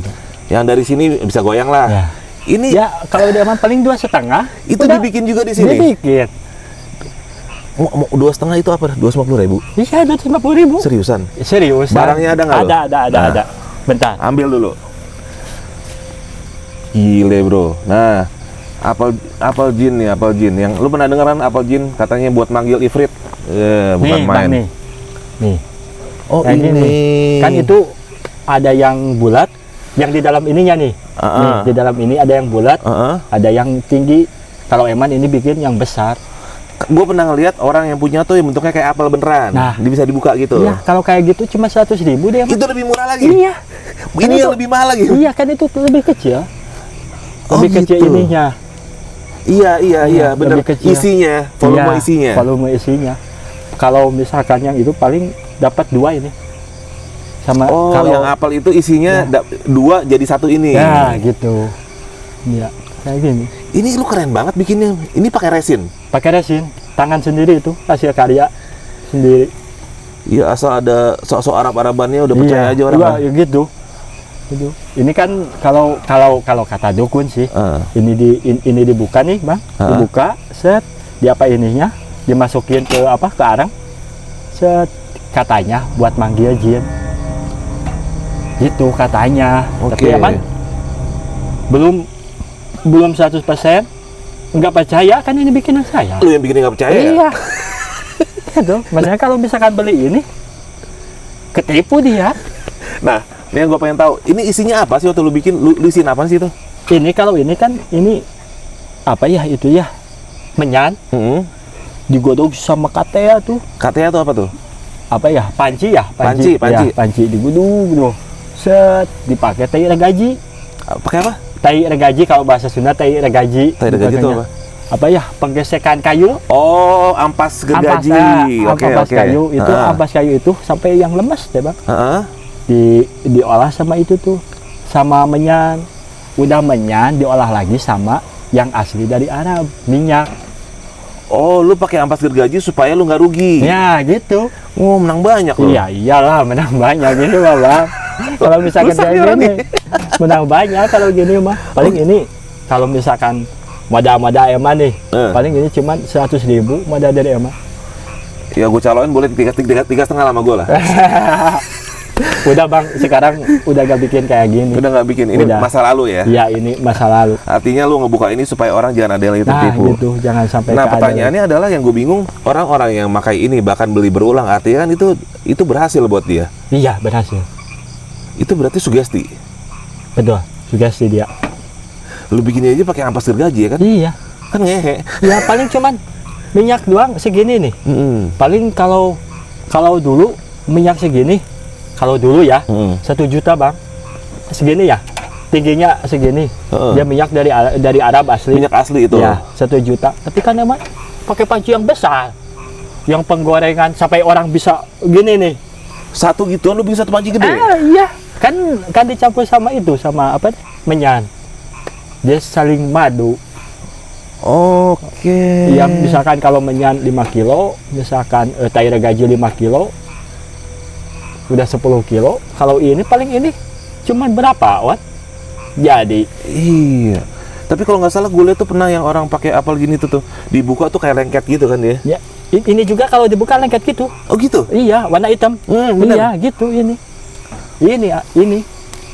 Yang dari sini bisa goyang lah. Iya. Ini ya kalau di Eman paling 2,5. Itu udah, dibikin juga di sini. Dibikin. Mau 2,5 itu apa? 250.000? Iya, 250.000. Seriusan? Seriusan. Barangnya ada nggak? Ada. Bentar. Ambil dulu. Gile bro. Nah, apel jin nih, apel jin. Yang lu pernah dengeran apel jin katanya buat manggil ifrit? Bukan nih, main. Bang, nih. Oh Yang ini. nih. Kan itu ada yang bulat, yang di dalam ininya nih. Nih, di dalam ini ada yang bulat, ada yang tinggi. Kalau Eman ini bikin yang besar. Gue pernah ngeliat orang yang punya tuh yang bentuknya kayak apel beneran. Nah, dia bisa dibuka gitu. Iya, kalau kayak gitu cuma 100.000 deh, Eman. Itu lebih murah lagi. Iya. Ini yang lebih mahal lagi. Iya, kan itu lebih kecil. Oh, Lebih kecil gitu. ininya. Iya, bener. lebih kecil. Isinya, volume Iya, isinya. Volume isinya. Kalau misalkan yang itu paling dapat 2 ini. Sama Oh, kalau yang apel itu isinya Ya. 2 jadi 1 ini. ya gitu. Iya, kayak gini. Ini lu keren banget bikinnya. Ini pakai resin. Pakai resin, tangan sendiri itu, hasil karya sendiri. Iya, asal ada sok-sok Arab-Arabannya udah percaya aja orang. Iya, ya gitu. Gitu. Ini kan kalau kata dukun sih, ini dibuka nih, Bang. Dibuka, set, diapa ininya, dimasukin ke arang. Set, katanya buat manggil jin. Gitu katanya. Oke. Tapi Eman belum 100% nggak percaya, kan ini bikinan saya. Lu yang bikin nggak percaya ya? Iya. Gitu. Maksudnya kalau misalkan beli ini ketipu dia. Nah, ini yang gue pengen tahu, ini isinya apa sih waktu lu bikin? Lu isiin apa sih itu? Ini kalau ini kan ini apa ya itu ya? Menyan digodok sama katea tuh. Katanya tuh apa tuh? Apa ya? Panci ya? Panci. Ya, panci digodok tuh. Set, dipakai tai regaji. Pakai apa? Tai regaji kalau bahasa Sunda tai regaji. Tai regaji itu apa? Apa ya? Penggesekan kayu. Oh, ampas gergaji. Ampas kayu itu, ampas kayu itu sampai yang lemes deh, Bang. Diolah sama itu tuh, sama menyan. Udah menyan diolah lagi sama yang asli dari Arab, minyak. Oh, lu pakai ampas gergaji supaya lu nggak rugi. Ya gitu. Oh, menang banyak lu. Iya, iyalah menang banyak gini mah, Bang. Kalau misalkan Rusak kayak nih orang gini menang banyak kalau gini mah. Paling ini kalau misalkan modal Eman nih, paling ini cuma 100.000 modal dari Eman. Ya gue caloin boleh 3,5 lama gue lah. Udah Bang, sekarang udah gak bikin kayak gini. Udah nggak bikin, ini Udah. masa lalu ya? Iya, ini masa lalu. Artinya lu ngebuka ini supaya orang jangan ada yang lagi Nah tertipu. gitu, jangan sampai Nah, keadaan. pertanyaannya adalah yang gue bingung, orang-orang yang makai ini bahkan beli berulang, artinya kan itu berhasil buat dia. Iya, berhasil. Itu berarti sugesti. Betul, sugesti dia. Lu bikinnya aja pakai ampas gergaji ya kan? Iya. Kan ngehe. Ya paling cuman minyak doang segini nih. Paling kalau dulu minyak segini, kalau dulu ya 1 juta Bang, segini ya, tingginya segini. Dia minyak dari Arab asli. Minyak asli itu. Ya 1 juta. Tapi kan emang pakai panci yang besar, yang penggorengan sampai orang bisa gini nih. Satu gituan lu bikin satu panci gede. Iya, kan dicampur sama itu, sama apa? Menyan. Dia saling madu. Oke. Yang misalkan kalau menyan 5 kilo, misalkan tai regaji 5 kilo, udah 10 kilo. Kalau ini paling ini cuman berapa, Wat? Jadi. Iya. Tapi kalau nggak salah gue lihat tuh pernah yang orang pakai apel gini tuh dibuka tuh kayak lengket gitu kan dia. Ya, ini juga kalau dibuka lengket gitu. Oh gitu. Iya, warna hitam. Bener. Iya, gitu ini. Ini.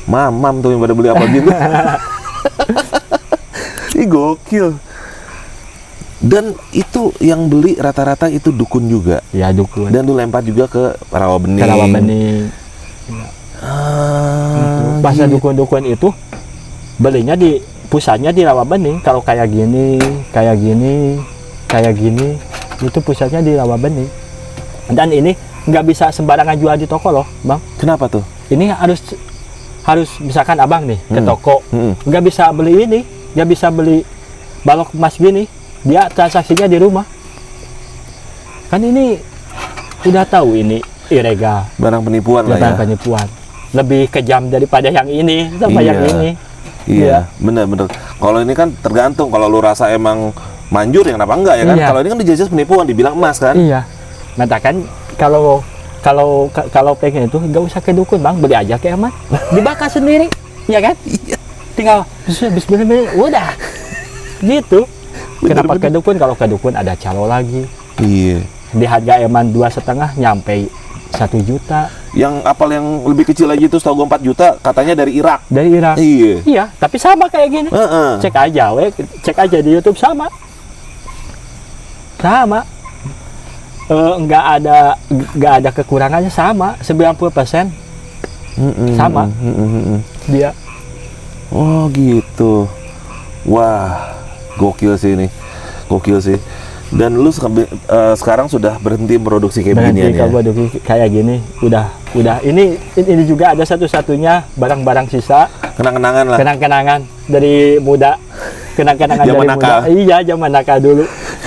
Mamam tuh yang pada beli apel gitu. Ih gokil. Dan itu yang beli rata-rata itu dukun juga. Ya, dukun. Dan lu lempar juga ke rawa bening. Ke rawa bening. Bahasa gitu. dukun-dukun itu belinya di pusatnya di rawa bening. Kalau kayak gini, itu pusatnya di rawa bening. Dan ini nggak bisa sembarangan jual di toko loh, Bang. Kenapa tuh? Ini harus misalkan abang nih ke toko, nggak bisa beli ini, nggak bisa beli balok emas gini. Dia transaksinya di rumah. Kan ini udah tahu ini ilegal. Barang penipuan lah ya. Barang penipuan. Lebih kejam daripada yang ini sama yang ini. Iya, bener-bener. Kalau ini kan tergantung. Kalau lu rasa emang manjur, ya kenapa enggak ya kan? Iya. Kalau ini kan dijajah penipuan, dibilang emas kan? Iya. Mengatakan kalau pengen itu nggak usah ke dukun Bang, beli aja ke Eman. Dibakar sendiri, ya kan? Iya. Tinggal bismillah, udah. Gitu. Kenapa ke dukun? Kalau ke dukun ada calo lagi. Iya. Di harga Eman 2,5 nyampe 1 juta. Yang apel yang lebih kecil aja itu setahu gue 4 juta, katanya dari Irak. Dari Irak. Iya. Iya, tapi sama kayak gini. Cek aja di YouTube sama. Sama. Nggak ada kekurangannya, sama 90%. Sama. Dia. Oh gitu. Wah, gokil sih ini. Gokil sih. Dan lu sekarang sudah berhenti produksi kayak beginian ya? Produksi kayak gini. Udah. Ini juga ada satu-satunya barang-barang sisa. Kenang-kenangan lah. Kenang-kenangan dari muda. Kenang-kenangan dari nakal. muda. Iya, zaman nakal dulu.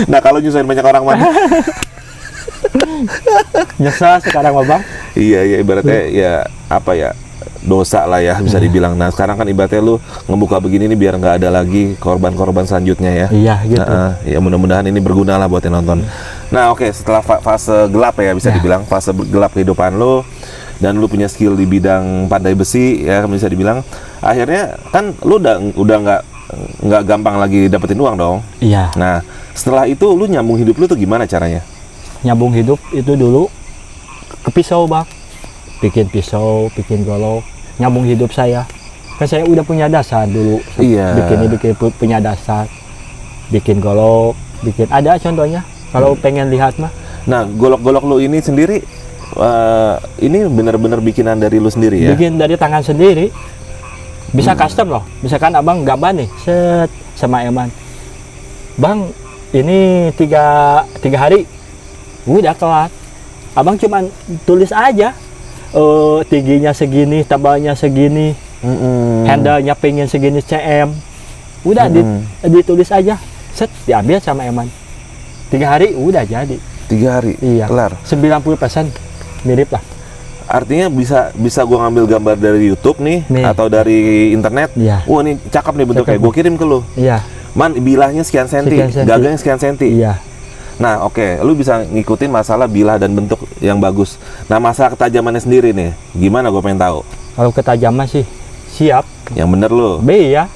Nah, kalau nyusahin banyak orang mana? Nyesel sekarang Bang. Iya, ibaratnya ya apa ya, dosa lah ya bisa dibilang. Nah sekarang kan ibaratnya lu ngebuka begini nih biar nggak ada lagi korban-korban selanjutnya ya. Iya gitu. Ya mudah-mudahan ini berguna lah buat yang nonton. Nah oke, setelah fase gelap ya bisa dibilang, fase gelap kehidupan lu, dan lu punya skill di bidang pandai besi ya bisa dibilang, akhirnya kan lu udah nggak gampang lagi dapetin uang dong. Iya. Nah setelah itu lu nyambung hidup lu tuh gimana caranya? Nyambung hidup itu dulu ke pisau Bang, bikin pisau, bikin golok, nyambung hidup saya. Kan saya udah punya dasar dulu. Iya. Bikin punya dasar, bikin golok, bikin ada contohnya. Kalau pengen lihat mah. Nah golok-golok lu ini sendiri, ini benar-benar bikinan dari lu sendiri ya? Bikin dari tangan sendiri. Bisa custom loh. Misalkan abang gambar nih, set sama Eman. Bang, ini tiga hari. Udah kelar. Abang cuman tulis aja. Tingginya segini, tebalnya segini. Handle-nya pengen segini cm. Udah ditulis aja. Set, diambil sama Eman. 3 hari udah jadi. 3 hari? Iya. Kelar. 90% mirip lah. Artinya bisa gua ngambil gambar dari YouTube nih. Atau dari internet. Iya. Wah, ini cakep nih bentuknya. Gua kirim ke lu. Iya. Man, bilahnya sekian senti, gagangnya sekian senti. Iya. Nah, oke, lu bisa ngikutin masalah bilah dan bentuk yang bagus. Nah, masalah ketajamannya sendiri nih, gimana? Gue pengen tahu. Kalau ketajaman sih siap. Yang bener lu. B ya.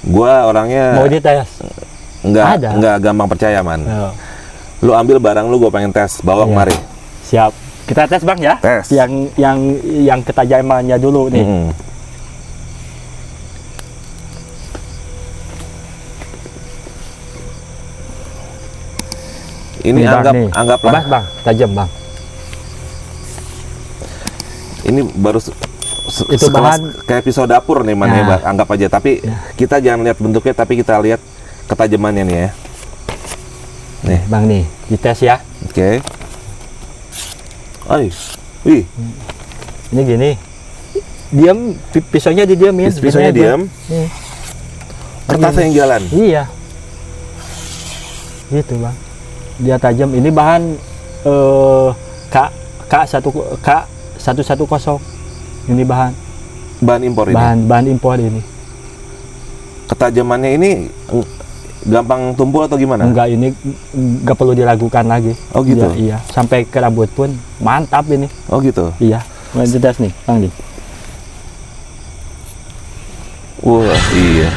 Gua orangnya mau dites. Enggak gampang percaya, man. Lu ambil barang lu, gue pengen tes, bawa kemari. Siap. Kita tes Bang ya. Tes. Yang ketajamannya dulu nih. Ini anggaplah Bang, tajam Bang. Ini baru itu sekelas bahan kayak pisau dapur nih, man, ya, anggap aja. Tapi kita jangan lihat bentuknya, tapi kita lihat ketajamannya nih ya. Nih, Bang nih, dites ya. Oke. Wih. Ini gini. Diam, pisaunya didiamin. Pisaunya diam. Kertasnya yang jalan. Iya. Gitu Bang. Dia tajam. Ini bahan K110. Ini bahan impor ini. Bahan impor ini. Ketajamannya ini gampang tumpul atau gimana? Enggak, ini nggak perlu diragukan lagi. Oh gitu. Iya. Sampai ke rambut pun mantap ini. Oh gitu. Iya. Mau dites nih, Bang nih. Wah, iya.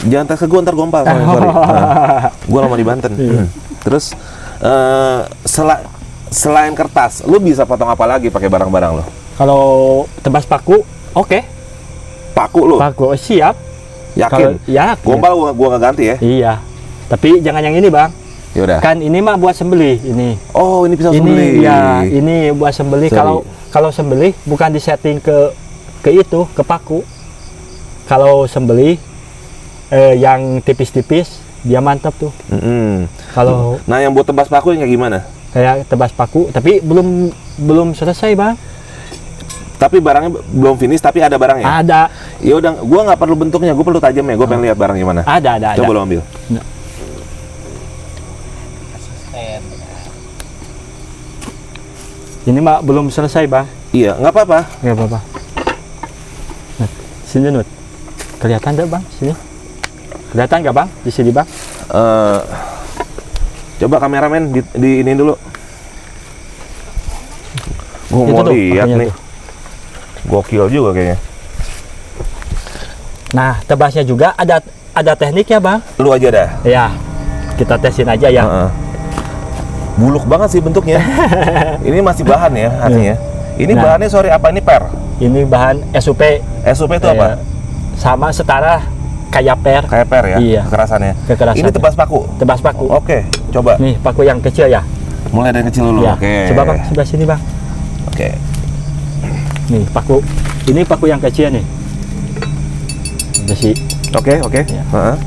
Jangan tes ke gue, ntar gompal. Sorry. Gue lama di Banten. Terus selain kertas, lu bisa potong apa lagi pakai barang-barang lo? Kalau tebas paku, oke. Paku lu? Paku siap. Yakin? Ya. Gompal gua nggak ganti ya? Iya. Tapi jangan yang ini Bang. Yaudah. Kan ini mah buat sembelih ini. Oh, ini pisau sembelih. Ya, ini buat sembelih. Kalau sembelih bukan disetting ke ke paku. Kalau sembelih yang tipis-tipis dia mantap tuh. Kalau nah yang buat tebas paku yang kayak gimana? Kayak tebas paku, tapi belum selesai Bang. Tapi barangnya belum finish, tapi ada barangnya. Ada. Ya udah, gua nggak perlu bentuknya, gua perlu tajamnya. Gua pengen lihat barang gimana. Ada. Coba lo ambil. Nah. Ini mah belum selesai Bang. Iya, nggak apa-apa. Nggak apa-apa. Nah, sini Nut. Kelihatan nggak Bang? Sini. Kelihatan nggak Bang? Di sini Bang. Coba kameramen di ini dulu. Gua Itu mau tuh, lihat nih. tuh. Gokil juga kayaknya. Nah, tebasnya juga ada tekniknya Bang. Lu aja dah. Ya. Kita tesin aja ya. Buluk banget sih bentuknya. Ini masih bahan ya artinya. Ini Nah. bahannya sorry apa ini per? Ini bahan SUP. SUP itu apa? Sama setara kayak per. Kayak per ya? Iya. Kekerasannya. Kekerasan. Ini tebas paku. Tebas paku. Oke, coba. Nih paku yang kecil ya. Mulai dari kecil dulu. Ya. Oke. Coba bang sebelah sini bang. Oke. Nih paku. Ini paku yang kecil nih. Besi. Oke. Ya. Heeh.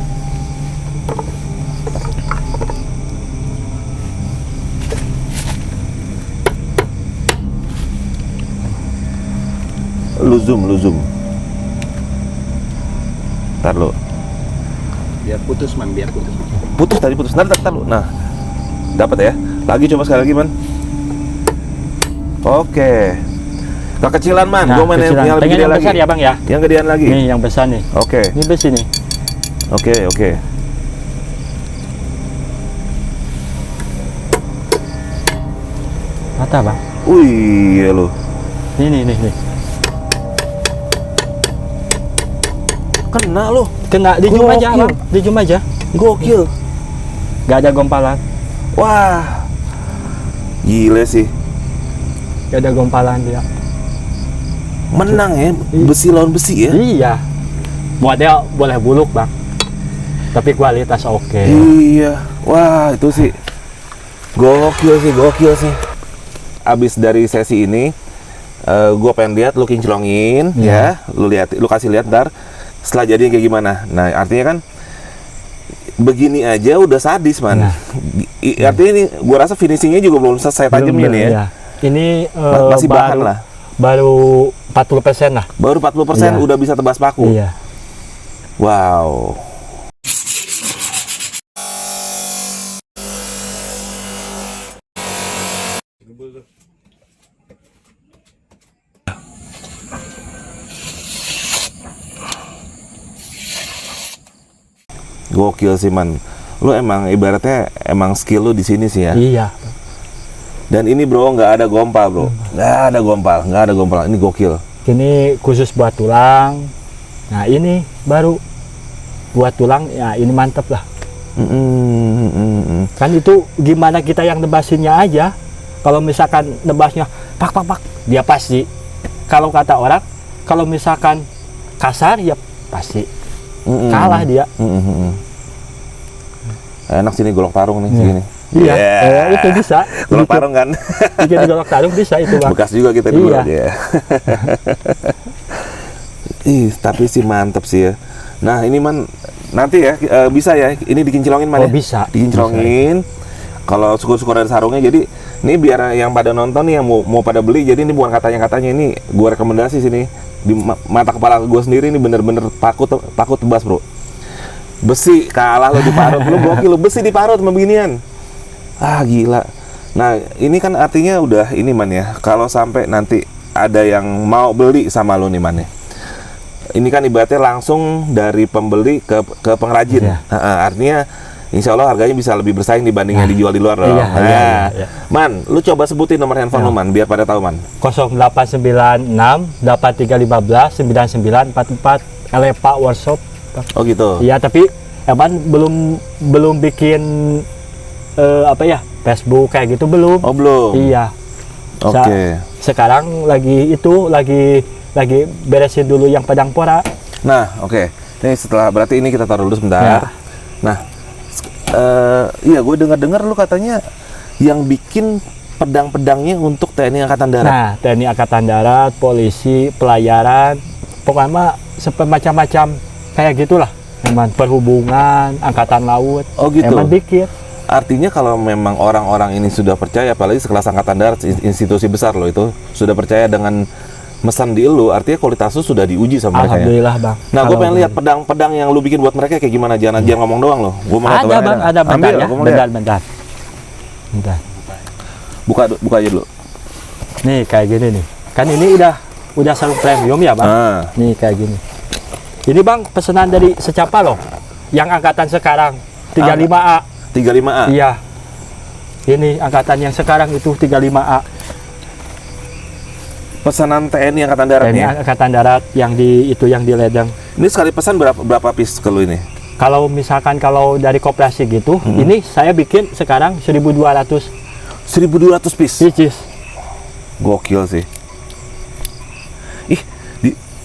Lu zoom. Ntar lu. Biar putus man, biar putus. Putus. Ntar lu. Nah, dapat ya. Lagi coba sekali lagi man. Oke. Kekecilan man. Nah, Gua main kecilan. yang lebih Pengen gede yang lagi. besar ya bang ya. Yang gedean lagi. Nih yang besar nih. Oke. Ini besi nih. Oke. Mata bang. Wih, ya lu. Nih. Kena lu. Kena di zoom aja Gokil. bang. Di zoom aja. Gokil. Gak ada gompalan. Wah. Gile sih. Gak ada gompalan dia. Menang ya. Besi lawan besi ya. Iya. Buatnya boleh buluk bang. Tapi kualitas oke. Iya. Wah, itu sih. Gokil sih. Abis dari sesi ini, gue pengen lihat lu kinclongin, ya. Lu kasih lihat ntar. Setelah jadi kayak gimana. Nah, artinya kan begini aja udah sadis man. Nah. Artinya ini, gue rasa finishingnya juga belum selesai tajamnya nih ya. Iya. Ini Masih bahan lah. Baru 40% lah. Baru 40% Iya. udah bisa tebas paku. Iya. Wow. Gokil sih man. Lu emang ibaratnya emang skill lu di sini sih ya. Iya. Dan ini bro nggak ada gompal bro. Nggak ada gompal. Ini gokil. Ini khusus buat tulang. Nah ini baru buat tulang. Ya ini mantep lah. Kan itu gimana kita yang nebasinnya aja. Kalau misalkan nebasnya pak, dia pasti. Kalau kata orang, kalau misalkan kasar ya pasti kalah dia. Enak sini golok tarung nih segini. Iya, itu bisa. Golok tarung kan. Bikin golok tarung bisa itu bang. Bekas juga kita dulu Iya. ya. Tapi sih mantep sih ya. Nah ini man nanti ya bisa ya. Ini dikinclongin man Oh ya. bisa. Dikinclongin. Kalau syukur-syukur ada sarungnya, jadi ini biar yang pada nonton nih yang mau pada beli, jadi ini bukan katanya ini gue rekomendasi sini di mata kepala gue sendiri ini bener-bener paku tebas bro. Besi kalah lo diparut, lo gokil lo besi diparut sama beginian. Gila. Nah ini kan artinya udah ini man ya. Kalau sampai nanti ada yang mau beli sama lo nih man ya. Ini kan ibaratnya langsung dari pembeli ke pengrajin. Iya. Artinya insya Allah harganya bisa lebih bersaing dibanding yang dijual di luar dong. Iya. Man, lu coba sebutin nomor handphone lu man, biar pada tahu man. 0896 8315 9944 Elepa Workshop. Oh gitu. Iya, tapi Evan belum bikin Facebook kayak gitu belum. Oh belum. Iya. Oke. Sekarang lagi beresin dulu yang Padang Pora. Nah, oke. Nih setelah berarti ini kita taruh dulu sebentar. Ya. Nah, iya gue dengar lu katanya yang bikin pedang-pedangnya untuk TNI Angkatan Darat. Nah, TNI Angkatan Darat, polisi, pelayaran, pokoknya macam-macam kayak gitulah. Emang perhubungan, angkatan laut. Oh gitu. Emang bikin. Artinya kalau memang orang-orang ini sudah percaya, apalagi sekelas Angkatan Darat, institusi besar loh itu, sudah percaya dengan mesan di lu, artinya kualitas lu sudah diuji sama mereka ya. Alhamdulillah bang. Nah, gue pengen lihat pedang-pedang yang lu bikin buat mereka kayak gimana. Jangan ngomong doang loh. Gua mau lihat Ada barangnya bang, dah. ada bentar Ambil, ya. gua mau lihat. Bentar. Buka aja dulu. Nih kayak gini nih. Kan ini udah sarung premium ya bang. Nih kayak gini. Ini bang pesanan dari Secapa loh. Yang angkatan sekarang 35A. 35A. Iya. Ini angkatan yang sekarang itu 35A. Pesanan TNI Angkatan Darat TNI nih. Angkatan Darat yang di Ledeng. Ini sekali pesan berapa piece ke lu ini? Kalau misalkan kalau dari koperasi gitu, ini saya bikin sekarang 1.200. 1.200 piece. Pieces. Gokil sih. Ih,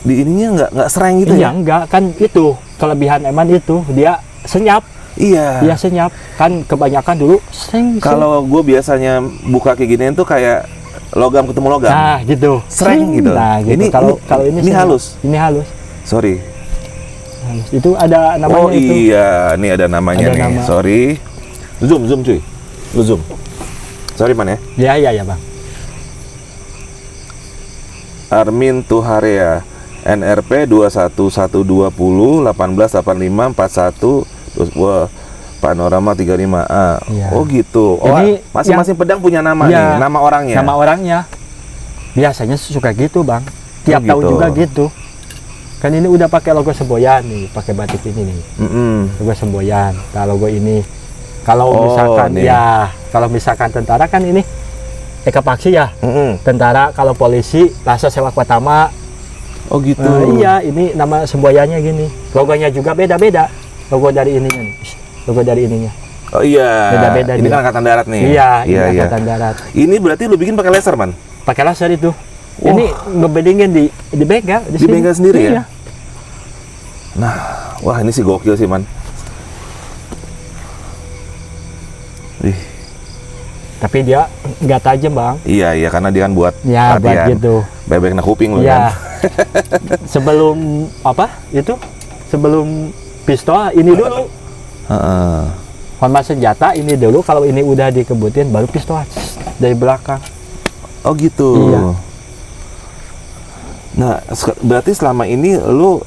di ininya nggak sereng gitu Iya, ya? enggak kan itu kelebihan Eman itu dia senyap. Iya. Dia senyap kan kebanyakan dulu sering. Kalau gue biasanya buka kayak ginian tuh kayak logam ketemu logam. Nah, gitu. Sereng gitu. Nah, gitu. Kalau ini senyap. halus. Ini halus. Sorry. Halus. Itu ada namanya Oh itu. iya, ini ada namanya Ada nih. nama. Sorry. Zoom cuy. Lu zoom. Sorry man ya. Ya, Bang. Armin Tuharea. NRP 21120 1885 41 terus Panorama 35A. Iya. Oh gitu. Oh, Ini masing-masing pedang punya nama Iya, nih, nama orangnya. Nama orangnya. Biasanya suka gitu, Bang. Tiap Oh, tahun gitu. juga gitu. Kan ini udah pakai logo Semboyan nih, pakai batik ini nih. Logo Semboyan. Nah, logo ini. Kalau Oh, misalkan nih. kalau misalkan tentara kan ini Eka Paksi ya. Tentara, kalau polisi Lasa Sewa Watama. Oh gitu. Iya, ini nama Semboyannya gini. Logonya juga beda-beda. Logo dari ininya nih. Logo dari ininya. Oh iya. Beda-beda Ini dia. kan angkatan darat nih. Iya, ini Angkatan Darat. Ini berarti lu bikin pakai laser, Man? Pakai laser itu. Wah. Ini ngebedingin di bengkel Di sini. bengkel sendiri ya? Iya. Nah, wah ini sih gokil sih, Man. Ih, Tapi dia nggak tajam, Bang. iya karena dia kan buat Ya, buat latihan. gitu. Bebek na kuping lu Ya. kan. Sebelum apa? Itu sebelum pistol ini dulu. Heeh. Hormat senjata ini dulu, kalau ini udah dikebutin baru pistol dari belakang. Oh gitu. Iya. Nah, berarti selama ini lu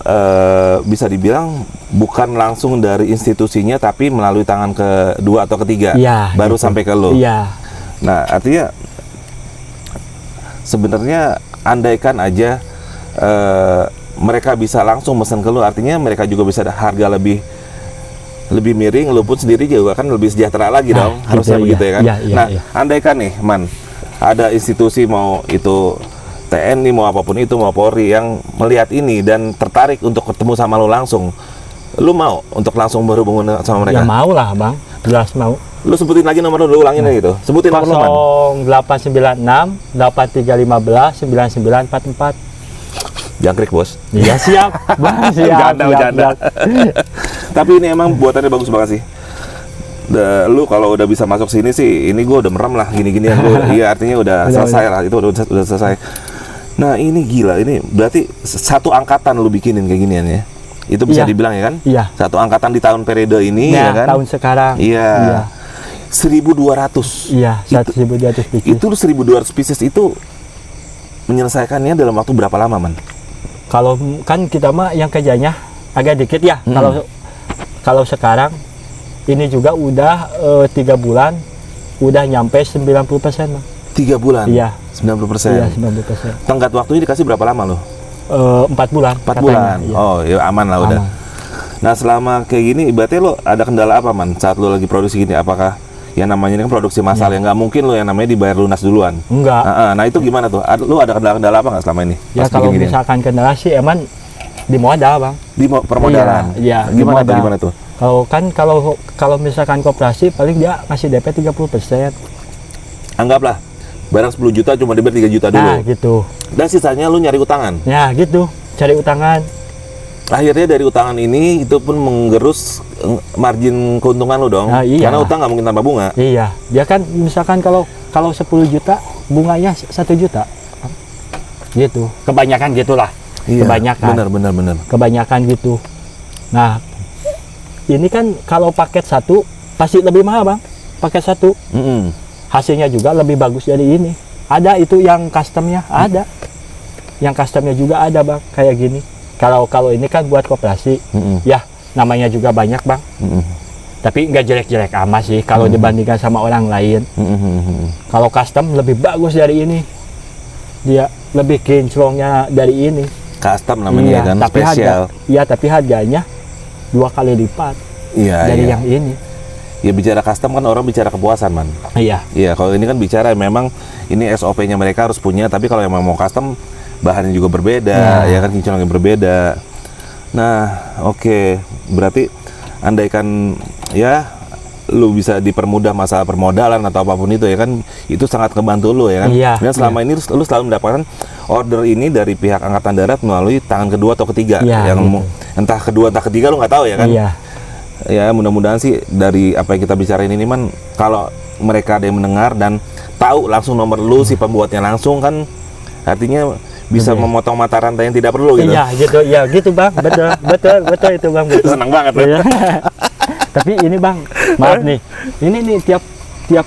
bisa dibilang bukan langsung dari institusinya tapi melalui tangan kedua atau ketiga Iya, baru gitu. sampai ke lu. Iya. Nah, artinya sebenarnya andaikan aja mereka bisa langsung mesen ke lu, artinya mereka juga bisa ada harga lebih miring, lu pun sendiri juga kan lebih sejahtera lagi Nah, dong. Harusnya gitu, begitu iya. ya kan? Iya, iya, Nah, iya. andaikan nih, Man, ada institusi mau itu TNI mau apapun itu mau Polri yang melihat ini dan tertarik untuk ketemu sama lu langsung, lu mau untuk langsung berhubungan sama Ya mereka? mau lah, Bang. Jelas mau. Lu sebutin lagi nomor lu ulangin aja gitu. Sebutin nomor lu, Man. 0896 8315 9944. Jangkrik, Bos. Iya, siap. Bang, siap. Bercanda. siap. Tapi ini emang buatannya bagus banget sih. Lu kalau udah bisa masuk sini sih, ini gue udah merem lah gini-ginian. Iya, artinya udah selesai lah. Itu udah selesai. Nah, ini gila. Ini berarti satu angkatan lu bikinin kayak ginian ya. Itu bisa Iya. dibilang ya kan? Iya. Satu angkatan di tahun periode ini Nah, ya kan? tahun sekarang. Iya. Iya. 1.200. Iya, 1.200 pieces. Itu lu 1.200 pieces itu menyelesaikannya dalam waktu berapa lama, Man? Kalau kan kita mah yang kerjanya agak dikit ya. Kalau sekarang ini juga udah 3 bulan udah nyampe 90%, Bang. 3 bulan? Iya. 90%? Iya, 90%. Tenggat waktunya dikasih berapa lama lo? 4 bulan. 4 katanya, bulan? iya. Oh ya aman lah udah. Aman. Nah selama kayak gini, berarti lo ada kendala apa, Man? Saat lo lagi produksi gini, apakah yang namanya ini kan produksi massal, Iya. yang nggak mungkin lo yang namanya dibayar lunas duluan? Enggak. Nah itu gimana tuh? Lo ada kendala-kendala apa nggak selama ini? Ya pas kalau bikin ginian? misalkan kendala sih emang di modal, Bang. Di permodalan? Iya, di Gimana tuh? modal. Gimana tuh? Kalau misalkan koperasi paling dia ngasih DP 30%. Anggaplah barang 10 juta cuma dibayar 3 juta dulu. Nah, gitu. Dan sisanya lo nyari utangan. Ya, gitu. Cari utangan. Akhirnya dari utangan ini itu pun menggerus margin keuntungan lo dong. Nah, iya. Karena utang nggak mungkin tanpa bunga. Iya. Dia kan misalkan kalau 10 juta bunganya 1 juta. Gitu. Kebanyakan gitulah. Iya, Kebanyakan. benar. Kebanyakan gitu. Nah, ini kan kalau paket satu pasti lebih mahal, Bang. Paket satu. Hasilnya juga lebih bagus dari ini. Ada itu yang customnya, ada. Yang customnya juga ada, Bang, kayak gini. Kalau ini kan buat koperasi, ya namanya juga banyak, Bang. Tapi nggak jelek-jelek amat sih kalau dibandingkan sama orang lain. Kalau custom lebih bagus dari ini. Dia lebih kinclongnya dari ini. Custom namanya kan, tapi spesial. tapi harganya 2 kali lipat Iya, dari iya. yang ini. Ya bicara custom kan orang bicara kepuasan, Man. Iya. Iya, kalau ini kan bicara memang ini SOP-nya mereka harus punya, tapi kalau yang mau custom bahannya juga berbeda, ya kan kinclongnya berbeda. Nah, oke. Berarti andaikan ya lu bisa dipermudah masalah permodalan atau apapun itu ya kan, itu sangat ngebantu lu ya kan. Iya, Dan selama ini lu selalu mendapatkan order ini dari pihak Angkatan Darat melalui tangan kedua atau ketiga, Iya, yang gitu. entah kedua entah ketiga lu nggak tahu ya kan. Iya. Ya mudah-mudahan sih dari apa yang kita bicarain ini man, kalau mereka ada yang mendengar dan tahu langsung nomor lu si pembuatnya langsung kan, artinya bisa Bener. memotong mata rantai yang tidak perlu gitu. Iya gitu bang, betul itu bang, betul. Senang banget ya. Iya. Tapi ini bang, maaf nih, ini nih tiap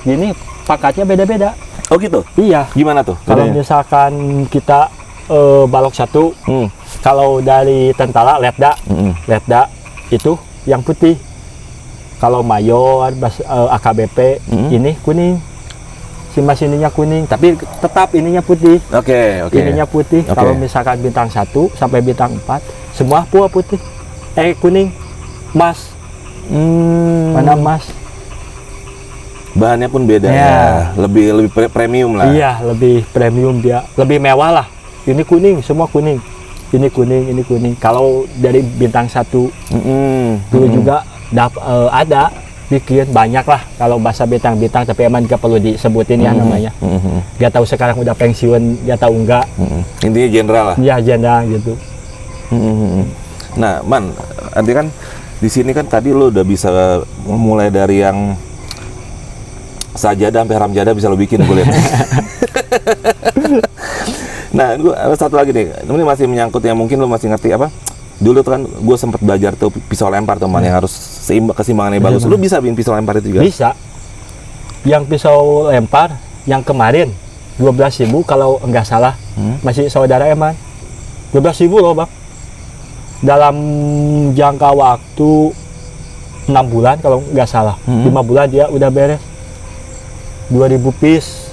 gini pakatnya beda-beda. Oh gitu. Iya. Gimana tuh? Kalau bedanya? misalkan kita balok satu, kalau dari tentara letda itu yang putih. Kalau mayor, AKBP ini kuning. Si ininya kuning, tapi tetap ininya putih. Oke. Ininya putih. Oke. Kalau misalkan bintang 1 sampai bintang 4, semua putih. Kuning. Emas. Mana emas? Bahannya pun beda Ya. ya. Lebih premium lah. Iya, lebih premium dia. Lebih mewah lah. Ini kuning, semua kuning. Ini kuning. Kalau dari bintang 1 dulu juga ada bikin banyak lah kalau bahasa bintang-bintang, tapi emang gak perlu disebutin ya namanya. Gak tahu sekarang udah pensiun, gak tahu enggak. Intinya jenderal lah. Ya jenderal gitu. Nah, Man, nanti kan di sini kan tadi lu udah bisa mulai dari yang sajadah sampai ramjadah bisa lu bikin gue lihat. Nah, gue ada satu lagi nih. Ini masih menyangkut yang mungkin lu masih ngerti apa? Dulu tuh kan gue sempat belajar tuh pisau lempar teman yang harus keseimbangannya bagus. Lu bisa bikin pisau lempar itu juga? Bisa. Yang pisau lempar yang kemarin 12.000 kalau enggak salah, masih saudara Eman. 12.000 loh bang. Dalam jangka waktu 6 bulan kalau enggak salah, 5 bulan dia udah beres. 2.000 piece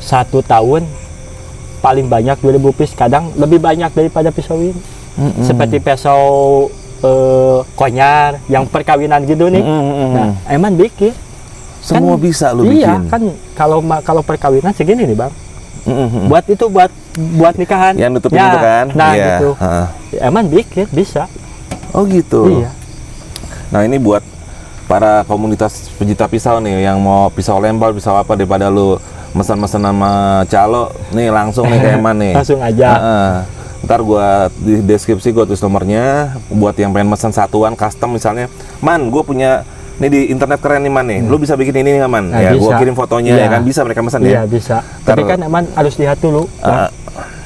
1 tahun, paling banyak 2.000 piece, kadang lebih banyak daripada pisau ini. Seperti pisau konyar yang perkawinan gitu nih. Nah, Eman bikin. Semua bisa lu iya, bikin. kan kalau perkawinan segini nih bang. Buat itu buat nikahan. Yang nutupin Ya, itu kan? Nah Iya. gitu. Eman bikin bisa. Oh gitu. Iya. Nah ini buat para komunitas pencinta pisau nih yang mau pisau lempar, pisau apa, daripada lu mesen-mesen sama calo nih langsung nih ke Eman nih. Langsung aja. Ntar gua di deskripsi gua tulis nomornya buat yang pengen mesen satuan custom misalnya. Man, gua punya nih di internet keren nih Man nih. Lu bisa bikin ini nggak Man? Nah, ya, gua bisa. kirim fotonya ya Iya. kan, bisa mereka mesen Iya ya. bisa. Tapi kan Eman harus lihat dulu. Bang.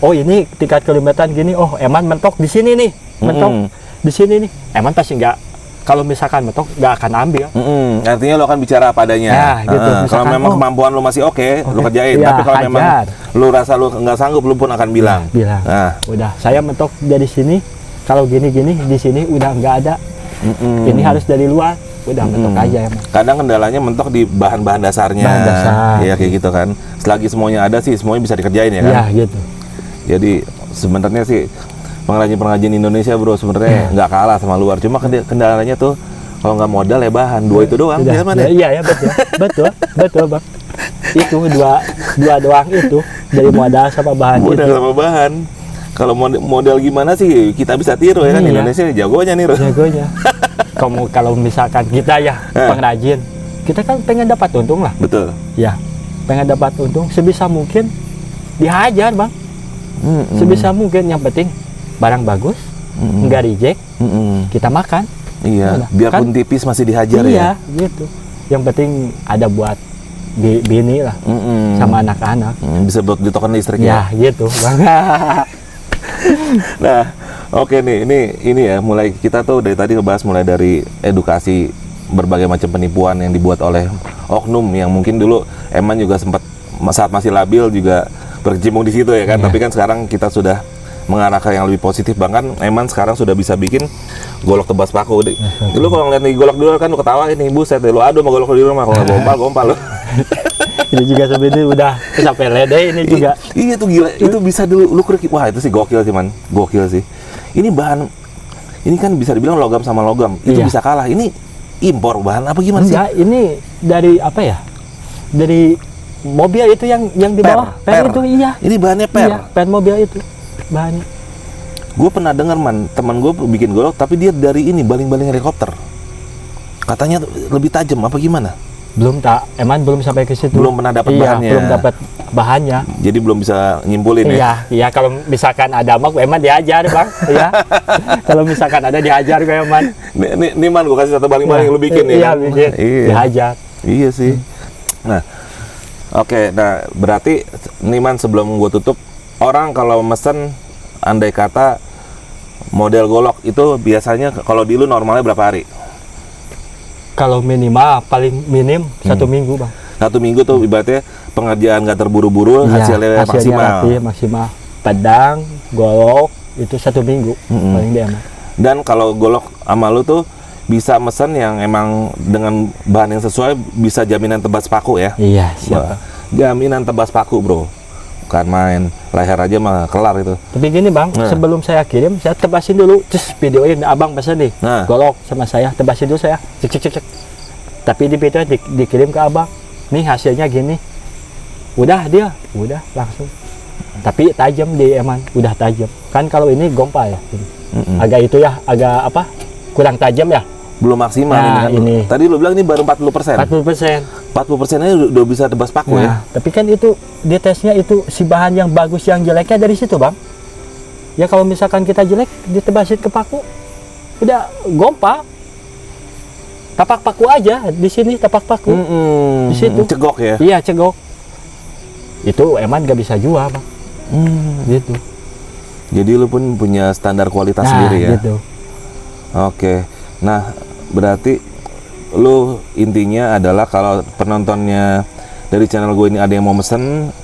Oh ini tingkat kelembapan gini. Oh Eman mentok di sini nih. Mentok di sini nih. Eman pasti nggak. Kalau misalkan mentok nggak akan ambil. Artinya lo akan bicara apa adanya. Ya, gitu. Kalau Misalkan, memang kemampuan lu masih oke, lu kerjain. Iya, Tapi kalau memang hajar. lu rasa lu nggak sanggup, lu pun akan bilang. Bilang. Nah, Udah saya mentok dari sini. Kalau gini-gini di sini udah nggak ada. Ini harus dari luar. Udah mentok aja emang. kadang kendalanya mentok di bahan-bahan dasarnya. Bahan dasar. Iya kayak gitu kan. Selagi semuanya ada sih, semuanya bisa dikerjain ya kan. Iya gitu. Jadi sebenarnya sih pengrajin-pengrajin Indonesia bro sebenarnya nggak kalah sama luar. Cuma kendalanya tuh kalau nggak modal ya bahan. Dua itu doang. Udah, Ya, Man, ya? iya betul bang. Itu dua doang itu dari modal sama bahan Modal itu. sama bahan. Kalau modal gimana sih kita bisa tiru ya kan. Iya. Indonesia jagonya nih. Jagonya. Kalau misalkan kita ya pengrajin, kita kan pengen dapat untung lah. Betul. Ya, pengen dapat untung sebisa mungkin dihajar bang. Sebisa mungkin, yang penting barang bagus, nggak reject, kita makan. Iya. Udah. Biarpun Kan? tipis masih dihajar Iya, ya. gitu. Yang penting ada buat bini lah, sama anak-anak. Bisa buat di token listrik Ya, gitu bang. Nah, oke nih, ini ya, mulai kita tuh dari tadi ngebahas mulai dari edukasi berbagai macam penipuan yang dibuat oleh oknum yang mungkin dulu Eman juga sempat saat masih labil juga berkecimpung di situ ya kan. Iya. Tapi kan sekarang kita sudah mengarah ke yang lebih positif, bahkan Eman sekarang sudah bisa bikin golok tebas paku. Dulu kalau ngeliat nih golok dulu kan lu ketawa ini, buset deh lu adu sama golok di rumah, kalau nggak gompal lu. Ini juga sebenarnya udah sampai lede ini juga. Iya tuh gila, itu bisa dulu lu kira, wah itu sih gokil sih Man, gokil sih. Ini bahan, ini kan bisa dibilang logam sama logam, itu Iya. bisa kalah. Ini impor bahan apa gimana sih? Enggak, ini dari apa ya? Dari mobil itu yang di bawah, per itu iya. Ini bahannya per. Iya, per mobil itu bahannya. Gue pernah dengar Man, teman gue bikin golok, tapi dia dari ini baling-baling helikopter. Katanya lebih tajam apa gimana? Belum belum sampai ke situ. Belum pernah dapat bahannya. Belum dapat bahannya. Jadi belum bisa nyimpulin ya. Iya, kalau misalkan ada mah Eman diajar, Bang. Iya. Kalau misalkan ada diajar gue Eman. Nih man, gue kasih satu baling-baling lu bikin nih. Iya, bikin. Iya. Diajar. Iya sih. Nah, oke, nah berarti nih man, sebelum gue tutup, orang kalau mesen andai kata model golok itu biasanya kalau di lu normalnya berapa hari? Kalau minimal paling minim 1 minggu, Bang. 1 minggu tuh ibaratnya pengerjaan nggak terburu-buru, Iya, hasilnya maksimal. rapi, maksimal. Pedang, golok itu 1 minggu paling dia mah. Dan kalau golok sama lu tuh bisa mesen yang emang dengan bahan yang sesuai, bisa jaminan tebas paku ya. Iya, siapa? Jaminan tebas paku, bro. Bukan main, leher aja mah kelar itu. Tapi gini Bang, sebelum saya kirim, saya tebasin dulu, videoin Abang pesan nih, golok sama saya, tebasin dulu saya, cek. Tapi di video dikirim ke Abang, nih hasilnya gini, udah langsung. Tapi tajam di Eman, udah tajam. Kan kalau ini gompa ya, agak itu ya, agak apa, kurang tajam ya. Belum maksimal Nah, ini. Tadi lu bilang ini baru 40%. 40%. 40%-nya udah bisa tebas paku ya. Tapi kan itu di tesnya itu si bahan yang bagus yang jeleknya dari situ Bang. Ya kalau misalkan kita jelek ditebasin ke paku, udah gompa. Tapak paku aja di sini, tapak paku. Di situ. Cegok ya. Iya, cegok. Itu Eman gak bisa jual Bang. Gitu. Jadi lu pun punya standar kualitas sendiri ya. Gitu. Oke. Nah, berarti lu intinya adalah kalau penontonnya dari channel gue ini ada yang mau mesen,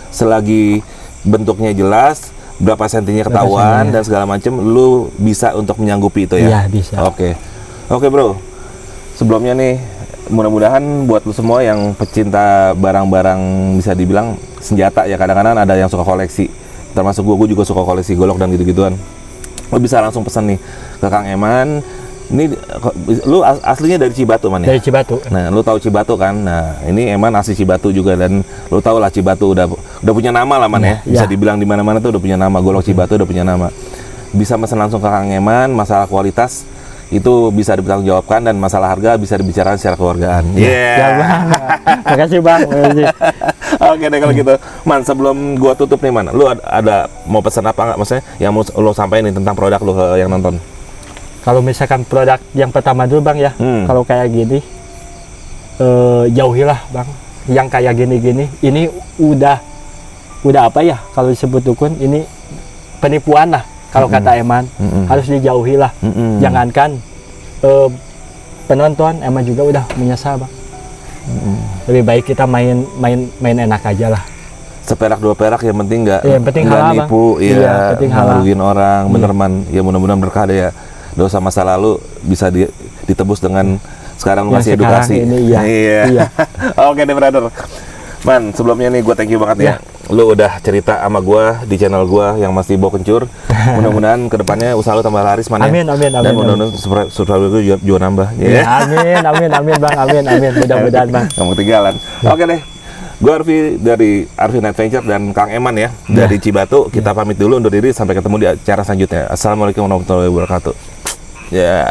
selagi bentuknya jelas, berapa sentinya ketahuan dan segala macam, lu bisa untuk menyanggupi itu ya? Iya, bisa. Oke bro, sebelumnya nih mudah-mudahan buat lu semua yang pecinta barang-barang bisa dibilang senjata ya, kadang-kadang ada yang suka koleksi, termasuk gue juga suka koleksi golok dan gitu-gituan, lu bisa langsung pesan nih ke Kang Eman. Ini lu aslinya dari Cibatu man ya? Dari Cibatu. Nah, lu tahu Cibatu kan? Nah, ini Eman asli Cibatu juga, dan lu tahu lah Cibatu udah punya nama lah man ya. Bisa dibilang di mana-mana tuh udah punya nama, golok Cibatu udah punya nama. Bisa pesan langsung ke Kang Eman, masalah kualitas itu bisa dipertanggungjawabkan, dan masalah harga bisa dibicarakan secara keluargaan. Ya Bang. Makasih Bang. Oke deh kalau gitu. Man, sebelum gua tutup nih man, lu ada mau pesan apa nggak, maksudnya yang mau lu sampaikan nih tentang produk lu ke yang nonton? Kalau misalkan produk yang pertama dulu Bang ya, kalau kayak gini, jauhilah Bang. Yang kayak gini-gini, ini udah apa ya? Kalau disebut dukun, ini penipuan lah. Kalau kata Eman, harus dijauhilah. Jangankan penonton, Eman juga udah menyesal Bang. Lebih baik kita main enak aja lah. Seperak dua perak yang penting nggak halal, nipu, ya, ngerugiin orang, bener man. Ya mudah-mudahan berkah deh ya. Dosa masa lalu bisa ditebus dengan sekarang lu ngasih edukasi. Ini, iya. Oke deh brother. Man, sebelumnya nih gue thank you banget ya. Lu udah cerita sama gue di channel gue yang masih Bau Kencur. Mudah-mudahan kedepannya usaha lu tambah laris man ya. Amin. Dan mudah-mudahan subscriber gue juga nambah. Amin Bang, amin. Mudah-mudahan Bang. Kamu ketinggalan. Oke deh. Gue Arfi dari Arfi Night Venture dan Kang Eman ya dari Cibatu. Kita pamit dulu undur diri, sampai ketemu di acara selanjutnya. Assalamualaikum warahmatullahi wabarakatuh. Ya.